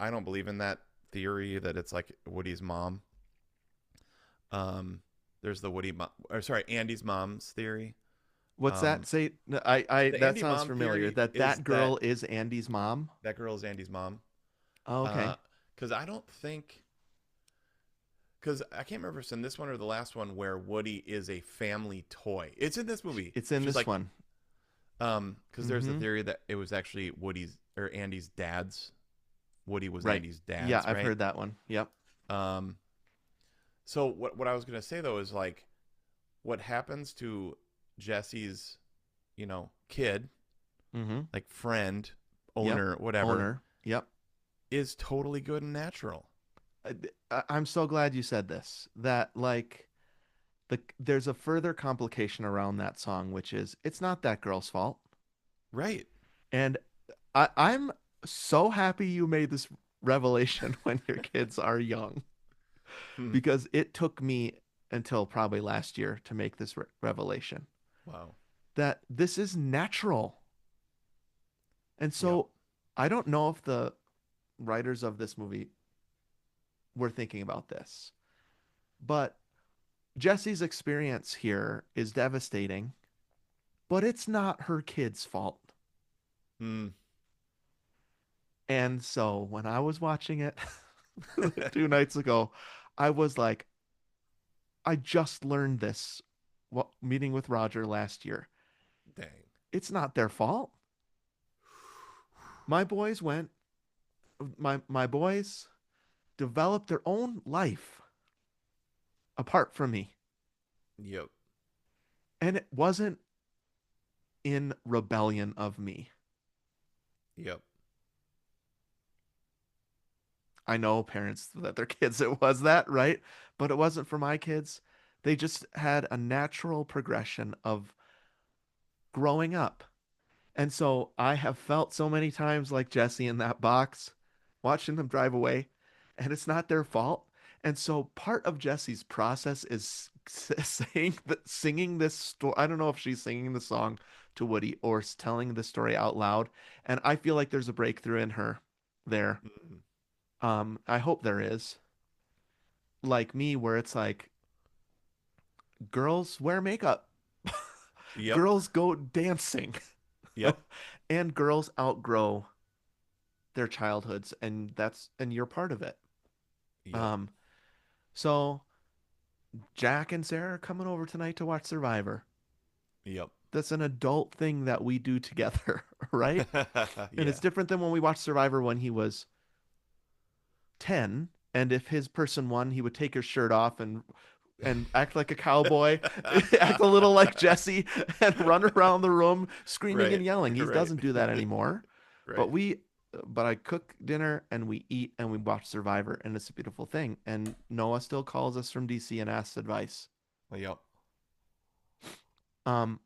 don't believe in that theory that it's like Woody's mom. There's the Andy's mom's theory. What's that? Um, Say, I the that Andy sounds mom familiar. theory is That that girl is Andy's mom. that girl is Andy's mom. Oh, okay. Because I don't think because I can't remember if it's in this one or the last one where Woody is a family toy. It's in this movie. It's in She's this like one. because there's the Mm-hmm. theory that it was actually Woody's or Andy's dad's. Woody was Right. Andy's Yeah, dad's, I've right? heard that one. Yep. Um, so what I was gonna say though is like what happens to Jesse's, kid, Mm-hmm. like friend, Yep. owner, whatever, Owner. Yep. is totally good and natural. I'm so glad you said this. That like there's a further complication around that song, which is it's not that girl's fault. Right. And I'm so happy you made this revelation when your kids are young Hmm. because it took me until probably last year to make this revelation Wow. that this is natural. And Yep. so I don't know if the writers of this movie were thinking about this, but Jesse's experience here is devastating, but it's not her kid's fault. Hmm. And so when I was watching it 2 nights ago, I was like, I just learned this meeting with Roger last year. Dang. It's not their fault. My boys went, my boys developed their own life apart from me. Yep. And it wasn't in rebellion of me. Yep. I know parents that their kids, it was that, right? But it wasn't for my kids. They just had a natural progression of growing up. And so I have felt so many times like Jesse in that box, watching them drive away, and it's not their fault. And so part of Jesse's process is singing this story. I don't know if she's singing the song to Woody or telling the story out loud. And I feel like there's a breakthrough in her there. Mm. I hope there is. Like me, where it's like girls wear makeup, Yep. girls go dancing, Yep. and girls outgrow their childhoods, and you're part of it. Yep. Um, so Jack and Sarah are coming over tonight to watch Survivor. Yep. That's an adult thing that we do together, right? And it's Yeah. different than when we watched Survivor when he was 10, and if his person won, he would take his shirt off and act like a cowboy, act a little like Jesse, and run around the room screaming and Right. yelling. He Right. doesn't do that anymore. But Right. I cook dinner and we eat and we watch Survivor, and it's a beautiful thing. And Noah still calls us from DC and asks advice. Yep. Um,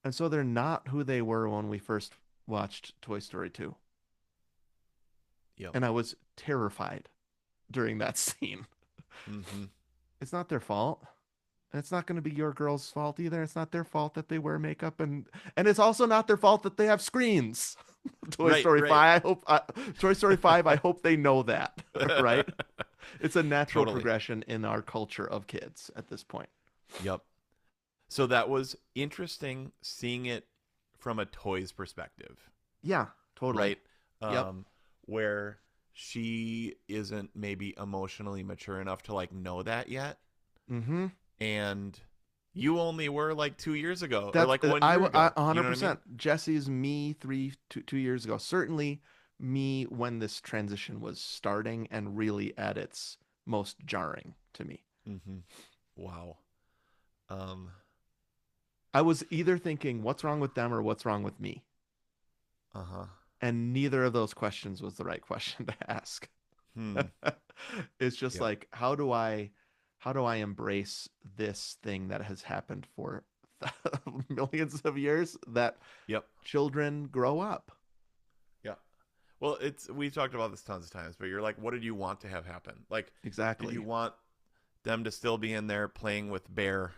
and so they're not who they were when we first watched Toy Story 2. Yep. And I was terrified during that scene. Hmm. It's not their fault. And it's not going to be your girl's fault either. It's not their fault that they wear makeup, and it's also not their fault that they have screens. Toy Right. Story Right. 5, Toy Story 5, I hope they know that, right? It's a natural Totally. progression in our culture of kids at this point. Yep. So that was interesting seeing it from a toy's perspective, Yeah, totally. right? Yep. Um, where she isn't maybe emotionally mature enough to like know that yet, Mm-hmm. and you only were like 2 years ago or That's like 1 year I ago. You know what I mean? 100%. Jesse's me 2 years ago. Certainly me when this transition was starting and really at its most jarring to me. Mm-hmm. Wow. Um. I was either thinking, what's wrong with them or what's wrong with me? Uh-huh. And neither of those questions was the right question to ask. Hmm. It's just Yep. like, how do I embrace this thing that has happened for millions of years that Yep. children grow up? Yeah. Well, it's we've talked about this tons of times, but you're like, what did you want to have happen? Like, did you Exactly. want them to still be in there playing with Bear?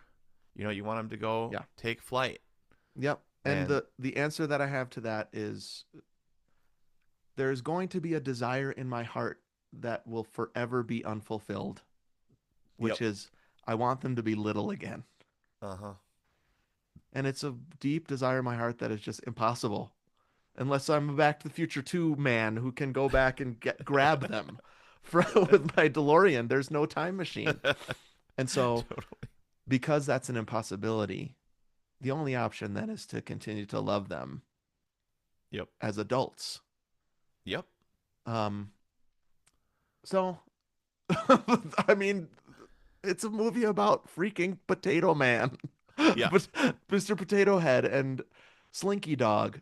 You know, you want them to go Yeah. take flight. Yep. And And the answer that I have to that is there's going to be a desire in my heart that will forever be unfulfilled, yep. which is I want them to be little again. Uh-huh. And it's a deep desire in my heart that is just impossible unless I'm a Back to the Future 2 man who can go back and grab them. With my DeLorean, there's no time machine. And so, Totally. because that's an impossibility, the only option then is to continue to love them Yep. as adults. Yep. Um, so, I mean, it's a movie about freaking Potato Man, Yeah. but Mr. Potato Head and Slinky Dog,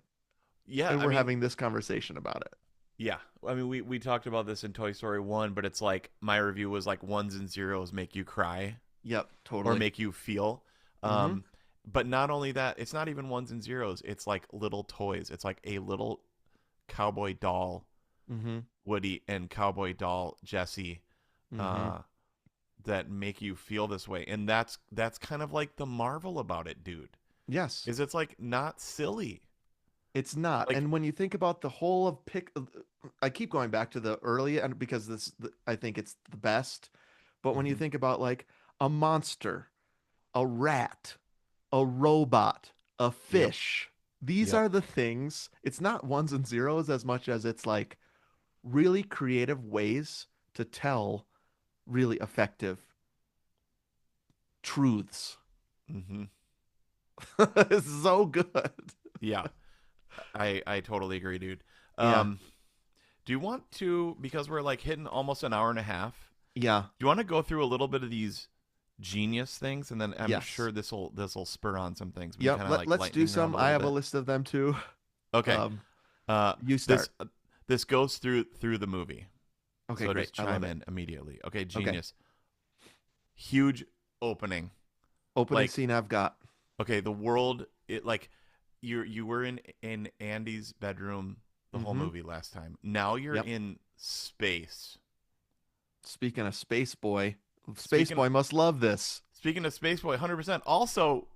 Yeah. and I we're mean, having this conversation about it. yeah. I mean, we talked about this in Toy Story 1, but it's like my review was like ones and zeros make you cry Yep, or totally. make you feel. Mm-hmm. But not only that, it's not even ones and zeros. It's like little toys. It's like a little cowboy doll Mm-hmm. Woody and cowboy doll Jesse, Mm-hmm. uh, that make you feel this way, and that's kind of like the marvel about it, dude. Yes, Is it's like not silly, it's not. like And when you think about the whole of I keep going back to the early and because I think it's the best. But when you mhm, think about like a monster, a rat, a robot, a Yep. fish. These Yep. are the things. It's not ones and zeros as much as it's like really creative ways to tell really effective truths. Mm-hmm. It's so good. Yeah. I totally agree, dude. Yeah. Um, do you want to, because we're like hitting almost an hour and a half, Yeah. do you want to go through a little bit of these genius things, and then I'm Yes. sure this will spur on some things. We can Yep. kind of like Let's do lightning round some. a I little have a bit. list of them too. Okay. Um, Uh, you this start. this goes through the movie, Okay, so great. just I love chime it. in immediately. Okay, Okay. genius. Huge opening. Opening Like, scene I've got. okay, the world. It like you were in Andy's bedroom the whole Mm-hmm. movie last time. Now you're Yep. in space. Speaking of Space Boy, Space Speaking Boy must love this. speaking of Space Boy, 100%. Also,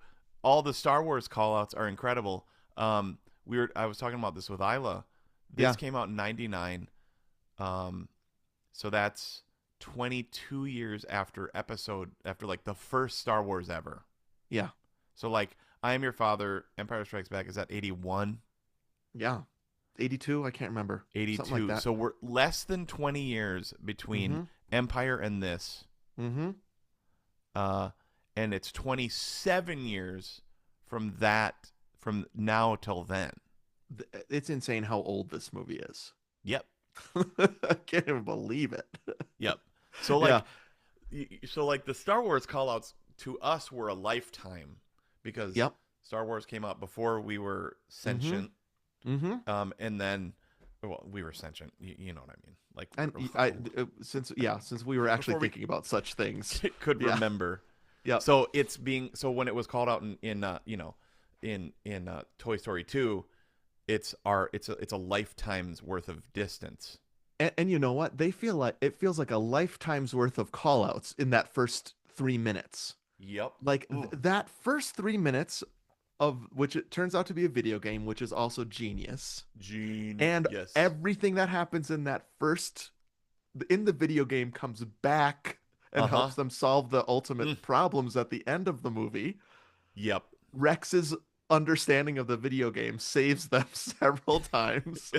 all the Star Wars callouts are incredible. I was talking about this with Isla. This Yeah. came out in '99. Um, so that's 22 years after like the first Star Wars ever. Yeah. So like I Am Your Father, Empire Strikes Back is at 81, Yeah. 82, I can't remember. Something like 82. that. So we're less than 20 years between Mm-hmm. Empire and this. Mm-hmm. Uh, and it's 27 years from now till then. It's insane how old this movie is. Yep. I can't even believe it. Yep. So Yeah. like so like the Star Wars callouts to us were a lifetime because Yep. Star Wars came out before we were Mm-hmm. sentient. Mm-hmm. And then well, we were sentient. You know what I mean? Like And since we were actually before we thinking about such things. could Yeah. remember. Yep. So so when it was called out in Toy Story 2, it's a lifetime's worth of distance. And you know what? It feels like a lifetime's worth of call outs in that first 3 minutes. Yep. Like Ooh. that first 3 minutes of which it turns out to be a video game, which is also genius. Gene. And Yes. everything that happens in the video game comes back and Uh-huh. helps them solve the ultimate Mm. problems at the end of the movie. Yep. Rex's understanding of the video game saves them several times.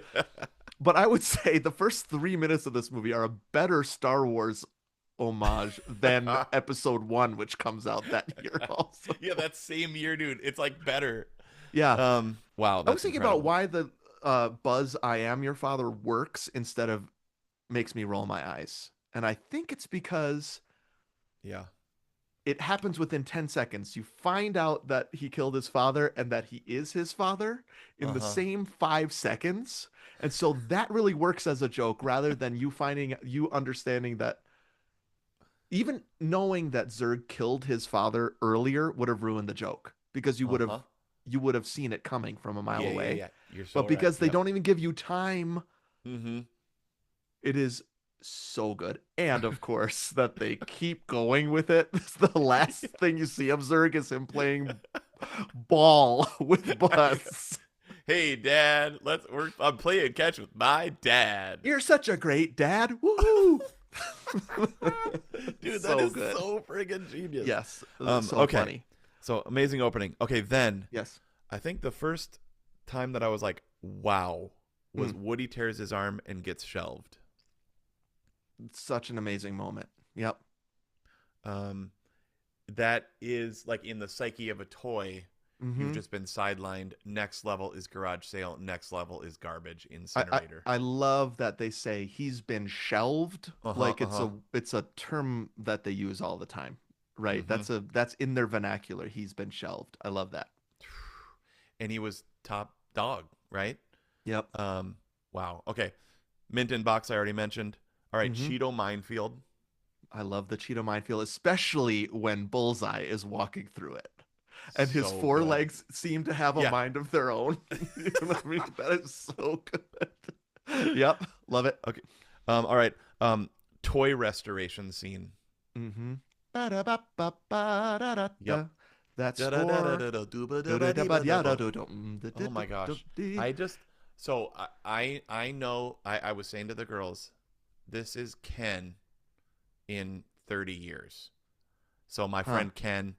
But I would say the first 3 minutes of this movie are a better Star Wars homage than episode one, which comes out that year also. Yeah, that same year, dude. It's like better. Yeah. Wow, I that's was thinking incredible. about why the Buzz I Am Your Father works instead of makes me roll my eyes. And I think it's because Yeah. it happens within 10 seconds. You find out that he killed his father and that he is his father in the Uh-huh. same 5 seconds. And so that really works as a joke rather than you understanding that even knowing that Zurg killed his father earlier would have ruined the joke because Uh-huh. you would have seen it coming from a mile Yeah, away. yeah. You're so But because right. they Yep. don't even give you time, Mm-hmm. it is so good. And of course, that they keep going with it. The last thing you see of Zurg is him playing ball with Buzz. Hey, Dad, I'm playing catch with my dad. You're such a great dad. Woohoo! Dude, that So is good. so friggin' genius. Yes. So Okay. funny. So amazing opening. Okay, then Yes. I think the first time that I was like, wow, was Woody tears his arm and gets shelved. Such an amazing moment. Yep. That is like in the psyche of a toy. Mm-hmm. You've just been sidelined. Next level is garage sale. Next level is garbage incinerator. I love that they say he's been shelved. Like it's a term that they use all the time, right? Mhm. That's in their vernacular. He's been shelved. I love that. And he was top dog, right? Yep. Wow. Okay. Mint in box I already mentioned. All right, Mhm. Cheeto minefield. I love the Cheeto minefield, especially when Bullseye is walking through it. And his So four good. legs seem to have a Yeah. mind of their own. You know what I mean? That is so good. Yep. Love it. Okay. All right. Toy restoration scene. Mm-hmm. Ba-da-ba-ba-ba-da-da-da. Yep. That score. Oh my gosh. I know I was saying to the girls, this is Ken in 30 years. So my Huh. friend Ken,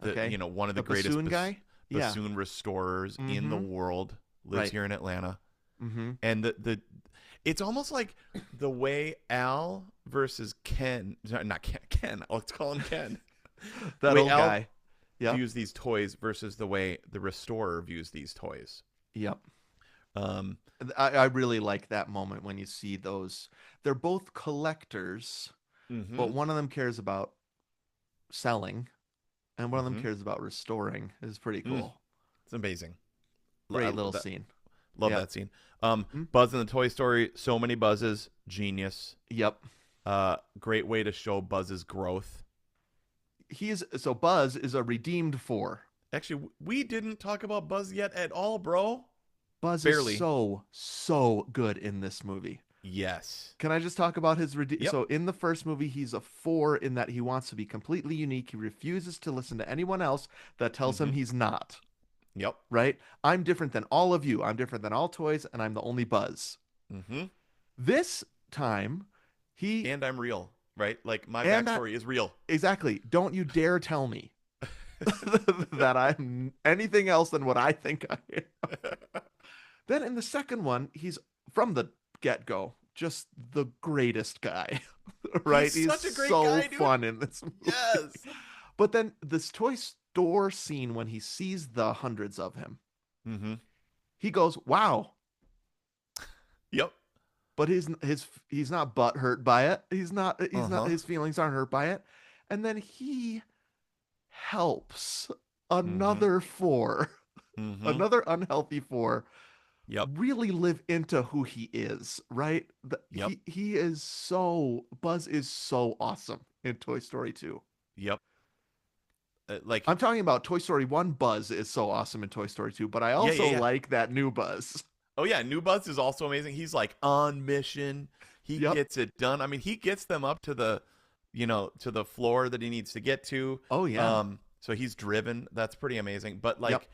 Okay. one of the The greatest bassoon guy? Yeah. bassoon restorers in the Mm-hmm. world, lives Right. here in Atlanta. Mm-hmm. And the it's almost like the way Al versus Ken, not Ken, let's call him Ken. The That way old Al guy. Yep. views these toys versus the way the restorer views these toys. Yep. Um, I really like that moment when you see those. They're both collectors, but mm-hmm, one of them cares about selling and one of them mm-hmm. cares about restoring. It's pretty cool. It's amazing. Great little scene. Love Yep. that scene. Mhm. Buzz in the Toy Story, so many buzzes, genius. Yep. Great way to show Buzz's growth. So Buzz is a redeemed four. Actually, we didn't talk about Buzz yet at all, bro. Buzz is Barely. so good in this movie. Yes. Can I just talk about his Yep. so in the first movie he's a four in that he wants to be completely unique. He refuses to listen to anyone else that tells him Mm-hmm. he's not. Yep. Right? I'm different than all of you. I'm different than all toys and I'm the only Buzz. Mm-hmm. This time he And I'm real, right? Like my and backstory is real. exactly. Don't you dare tell me that I'm anything else than what I think I am. Then in the second one, he's from the get-go just the greatest guy. Right? He's such a great so guy, dude. fun in this movie. Yes. But then this toy store scene when he sees the hundreds of him, Mm-hmm. he goes, "Wow." Yep. But he's not butt hurt by it. He's not Uh-huh. his feelings aren't hurt by it. And then he helps Mm-hmm. another four, Mm-hmm. another unhealthy four Yep. really live into who he is, right? Yep. Buzz is so awesome in Toy Story 2. Yep. Like, I'm talking about Toy Story 1 Buzz is so awesome in Toy Story 2, but I yeah, also yeah, yeah. like that new Buzz. Oh yeah, New Buzz is also amazing. He's like on mission. He Yep. gets it done. I mean, he gets them up to the, to the floor that he needs to get to. Oh yeah. So he's driven. That's pretty amazing. But like, Yep.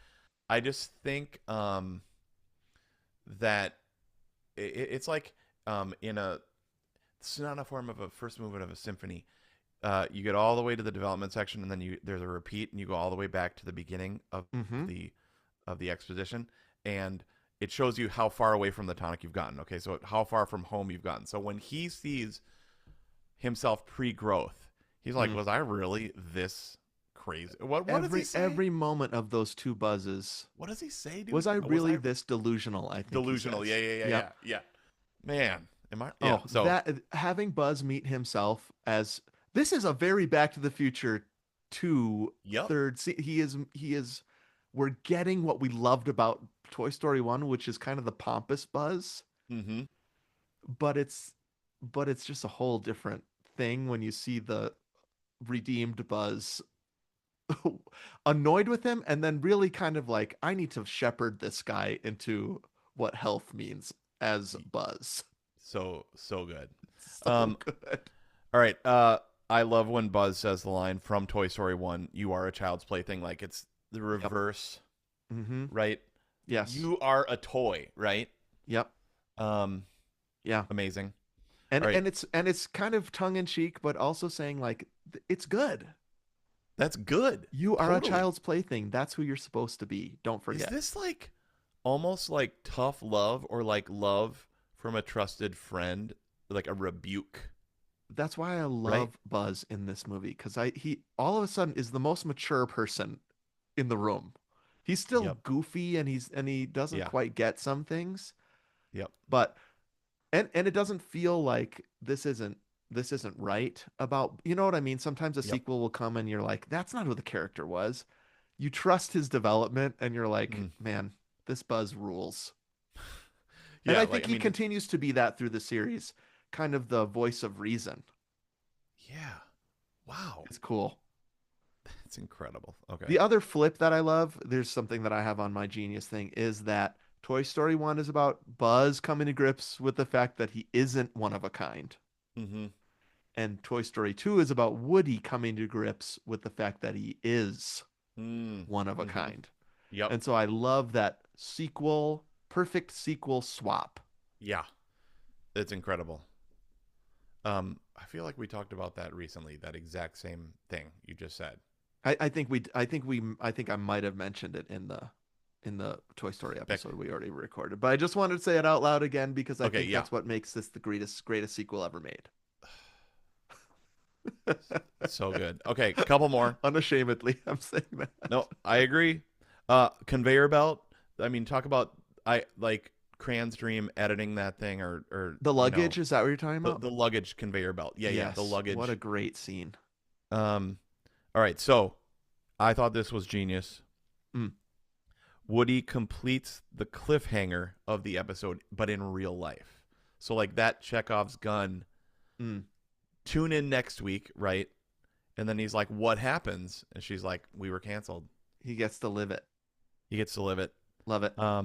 I just think that it's like it's not a form of a first movement of a symphony. You get all the way to the development section, and then there's a repeat, and you go all the way back to the beginning of Mm-hmm. the exposition, and it shows you how far away from the tonic you've gotten. Okay, so how far from home you've gotten. So when he sees himself pre-growth, he's like, "Was I really this crazy? What does he say? Every moment of those two Buzzes. What does he say, dude? Was I really this delusional? I think he delusional? says. Yeah. Man, am I? Oh, Yeah. So that having Buzz meet himself as this is a very Back to the Future 2 Yep. third he is we're getting what we loved about Toy Story 1, which is kind of the pompous Buzz, Mm-hmm. but it's just a whole different thing when you see the redeemed Buzz annoyed with him and then really kind of like I need to shepherd this guy into what health means as Buzz. So good. So good. All right. I love when Buzz says the line from Toy Story 1, "You are a child's plaything." Like it's the reverse, Mm-hmm. right? Yes. You are a toy, right? Yep. Yeah. Amazing. And All right. it's kind of tongue in cheek, but also saying like it's good. That's good. You are Totally. a child's plaything. That's who you're supposed to be. Don't Is forget. this like almost like tough love or like love from a trusted friend, like a rebuke? That's why I love Right? Buzz in this movie because he all of a sudden is the most mature person in the room. He's still Yep. goofy and he doesn't Yeah. quite get some things, Yep. but and it doesn't feel like this isn't right about, you know what I mean? Sometimes a Yep. sequel will come and you're like, that's not who the character was. You trust his development and you're like, Mm. man, this Buzz rules. Yeah. And I like, think he mean, continues to be that through the series, kind of the voice of reason. yeah. Wow. It's cool. It's incredible. Okay. The other flip that I love, there's something that I have on my genius thing, is that Toy Story 1 is about Buzz coming to grips with the fact that he isn't one of a kind. Mm-hmm. And Toy Story 2 is about Woody coming to grips with the fact that he is one of a Mhm. kind. Yep. And so I love that perfect sequel swap. Yeah. It's incredible. I feel like we talked about that recently. That exact same thing you just said. I think I might have mentioned it in the Toy Story Beck. episode we already recorded, but I just wanted to say it out loud again because I Okay, think yeah. that's what makes this the greatest sequel ever made. So good. Okay, couple more. Unashamedly, I'm saying that. No, I agree. Conveyor belt. I mean, talk about I like Cran's dream editing that thing or The luggage, is that what you're talking about? the luggage conveyor belt. Yeah, yeah, the Yes. What a luggage. great scene. Um, all right, so I thought this was genius. Mm. Woody completes the cliffhanger of the episode, but in real life. So like that Chekhov's gun. Mm. Tune in next week, right? And then he's like, "What happens?" And she's like, "We were canceled." He gets to live it. He gets to live it. Love it. All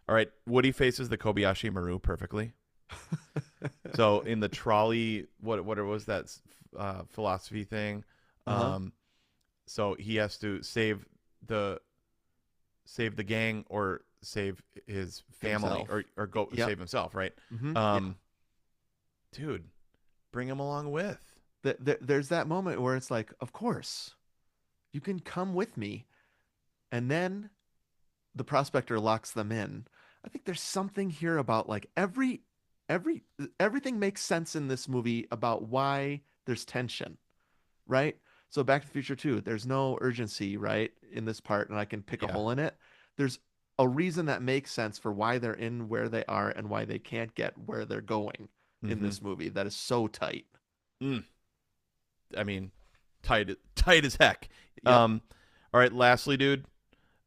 right. Woody faces the Kobayashi Maru perfectly. So in the trolley, what was that philosophy thing? Uh-huh. So he has to the save the gang or save his family Himself. or go Yep. save himself, right? Yeah. Dude, bring him along with. There's that moment where it's like, of course, you can come with me. And then the prospector locks them in. I think there's something here about like everything makes sense in this movie about why there's tension, right? So Back to the Future 2, there's no urgency, right, in this part, and I can pick a Yeah. hole in it. There's a reason that makes sense for why they're in where they are and why they can't get where they're going in Mm-hmm. this movie that is so tight. Mm. I mean, tight as heck. Yep. All right. Lastly, dude,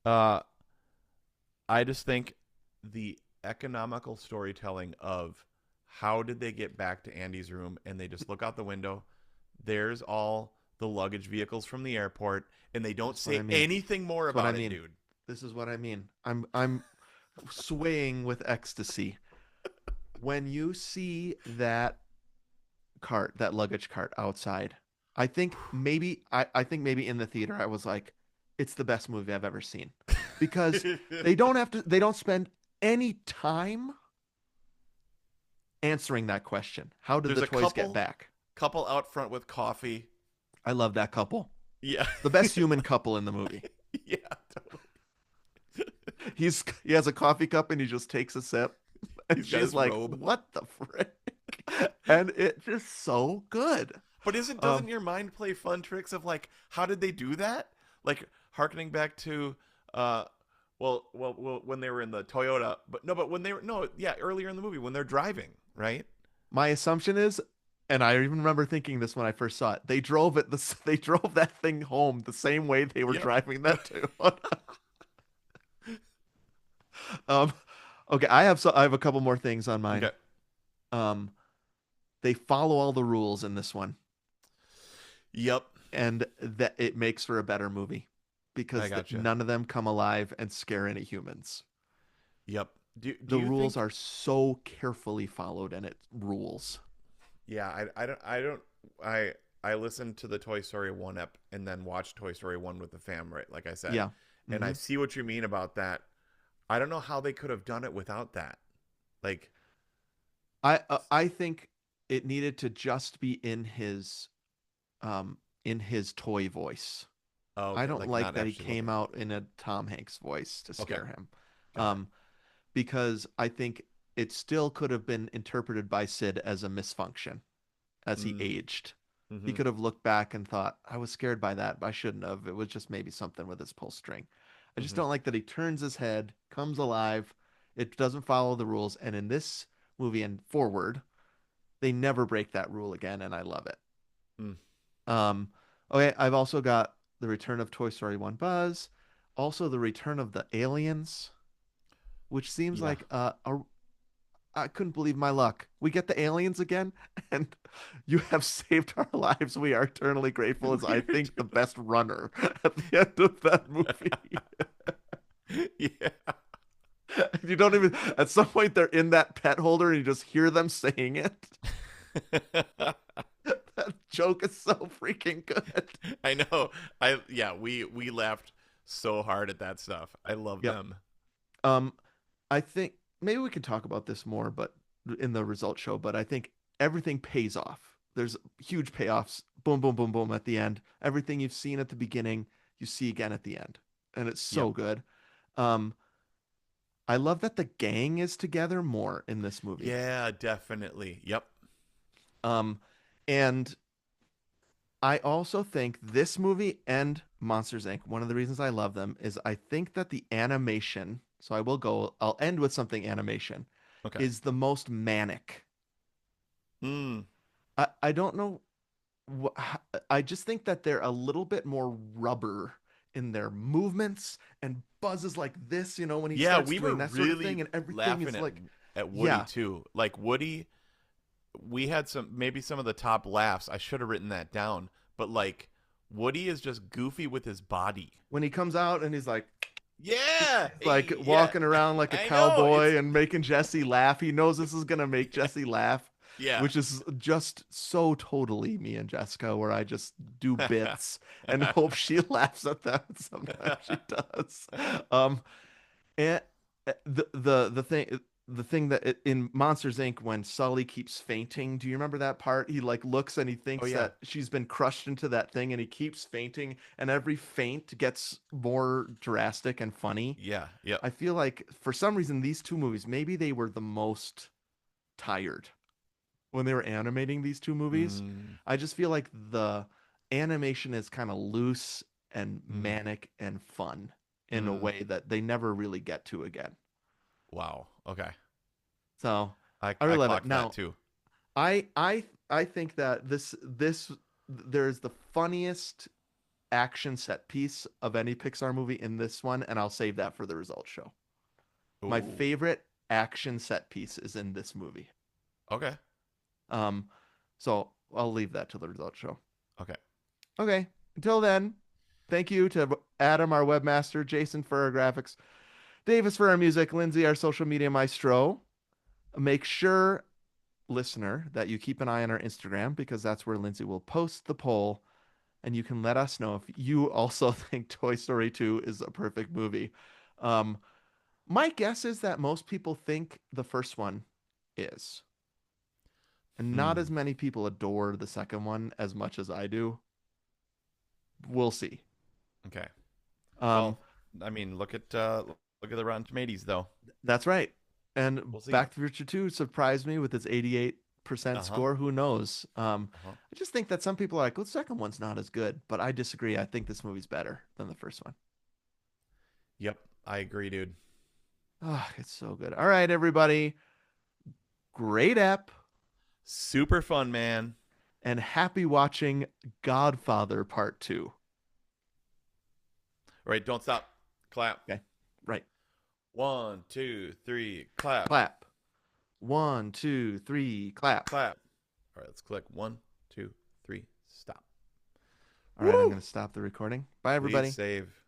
uh, I just think the economical storytelling of how did they get back to Andy's room and they just look out the window. There's all the luggage vehicles from the airport, and they don't That's what say I mean. anything more That's what I about it, mean. dude. This is what I mean. I'm swaying with ecstasy. When you see that cart, that luggage cart outside, I think maybe in the theater I was like, it's the best movie I've ever seen. Because they don't spend any time answering that question. How did There's the a toys get back? couple out front with coffee. I love that couple. Yeah. The best human couple in the movie. Yeah. Totally. He has a coffee cup and he just takes a sip. And He's got she's his like, robe. "What the frick?" And it's just so good. But doesn't your mind play fun tricks of like how did they do that? Like harkening back to well when they were in the Toyota, but when they were earlier in the movie when they're driving, right? My assumption is, and I even remember thinking this when I first saw it, they drove that thing home the same way they were Yep. driving that too. um, okay, I have a couple more things on mine. Okay. Um, they follow all the rules in this one, Yep. and that it makes for a better movie I because gotcha. none of them come alive and scare any humans. Yep. Do The you rules think are so carefully followed, and it rules. Yeah, I listened to the Toy Story 1 ep and then watched Toy Story 1 with the fam, right? Like I said. Yeah. And I Mhm. see what you mean about that. I don't know how they could have done it without that. Like, I think it needed to just be in his toy voice. oh, I okay, don't like like not that he actually came looking. out in a Tom Hanks voice to Okay. scare him. Got it. Because I think it still could have been interpreted by Sid as a misfunction as he Mm, aged. He mm-hmm, could have looked back and thought, I was scared by that, but I shouldn't have. It was just maybe something with his pull string. I just mm-hmm. don't like that he turns his head, comes alive. It doesn't follow the rules. And in this movie and forward, they never break that rule again, and I love it. Mm. Um, okay, I've also got the return of Toy Story 1 Buzz, also the return of the aliens, which seems Yeah. like I couldn't believe my luck. We get the aliens again, and you have saved our lives. We are eternally grateful. Is I think the best runner at the end of that movie. Yeah. You don't even at some point they're in that pet holder and you just hear them saying it. That joke is so freaking good. I know. We laughed so hard at that stuff. I love Yep. them. Um, I think maybe we can talk about this more, but in the result show, but I think everything pays off There's huge payoffs. Boom, boom, boom, boom at the end. Everything you've seen at the beginning, you see again at the end, and it's Yep. so good. Um, I love that the gang is together more in this movie. Yeah, definitely. Yep. Um, and I also think this movie and Monsters Inc. One of the reasons I love them is I think that the animation. So I'll end with something animation Okay. is the most manic. Mm. I don't know. I just think that they're a little bit more rubber in their movements and Buzz is like this, when he Yeah, starts we were doing that sort of really thing, and everything laughing is like, at Woody yeah, too. Like Woody, we had some of the top laughs. I should have written that down. But like Woody is just goofy with his body. when he comes out and he's Yeah. like Yeah. walking around like a I know. cowboy and making Jesse laugh. He knows this is gonna make Jesse laugh, Yeah. which is just so totally me and Jessica, where I just do bits and hope she laughs at them. Sometimes she does. Um, and the thing that in Monsters Inc. when Sully keeps fainting, do you remember that part? He like looks and he Oh thinks yeah. that she's been crushed into that thing, and he keeps fainting, and every faint gets more drastic and funny. Yeah. Yep. I feel like for some reason these two movies, maybe they were the most tired when they were animating these two movies. Mm, I just feel like the animation is kind of loose and mm, manic and fun in a mm. way that they never really get to again. Wow. Okay. So I I really love it. clocked that Now, too. I think that this there's the funniest action set piece of any Pixar movie in this one, and I'll save that for the results show. My Ooh. favorite action set piece is in this movie. Okay. Um, so I'll leave that to the results show. Okay. Okay. Until then, thank you to Adam, our webmaster, Jason for our graphics, Davis for our music, Lindsay, our social media maestro. Make sure, listener, that you keep an eye on our Instagram because that's where Lindsay will post the poll, and you can let us know if you also think Toy Story 2 is a perfect movie. Um, my guess is that most people think the first one is, and not as Hmm. many people adore the second one as much as I do. We'll see. Okay. Um, Well, I mean, look at the Rotten Tomatoes though. that's right. And We'll see. Back to the Future 2 surprised me with its 88% Uh-huh. score. Who knows? Uh-huh. I just think that some people are like, well, the second one's not as good, but I disagree. I think this movie's better than the first one. Yep. I agree, dude. Oh, it's so good. All right, everybody. Great app Super fun, man. and happy watching Godfather Part 2. All right, don't stop. Clap. Okay. Right. 1, 2, 3, clap. Clap. 1, 2, 3, clap. Clap. All right, let's click 1, 2, 3, stop. All right, I'm Woo! going to stop the recording. Bye, Please everybody. save.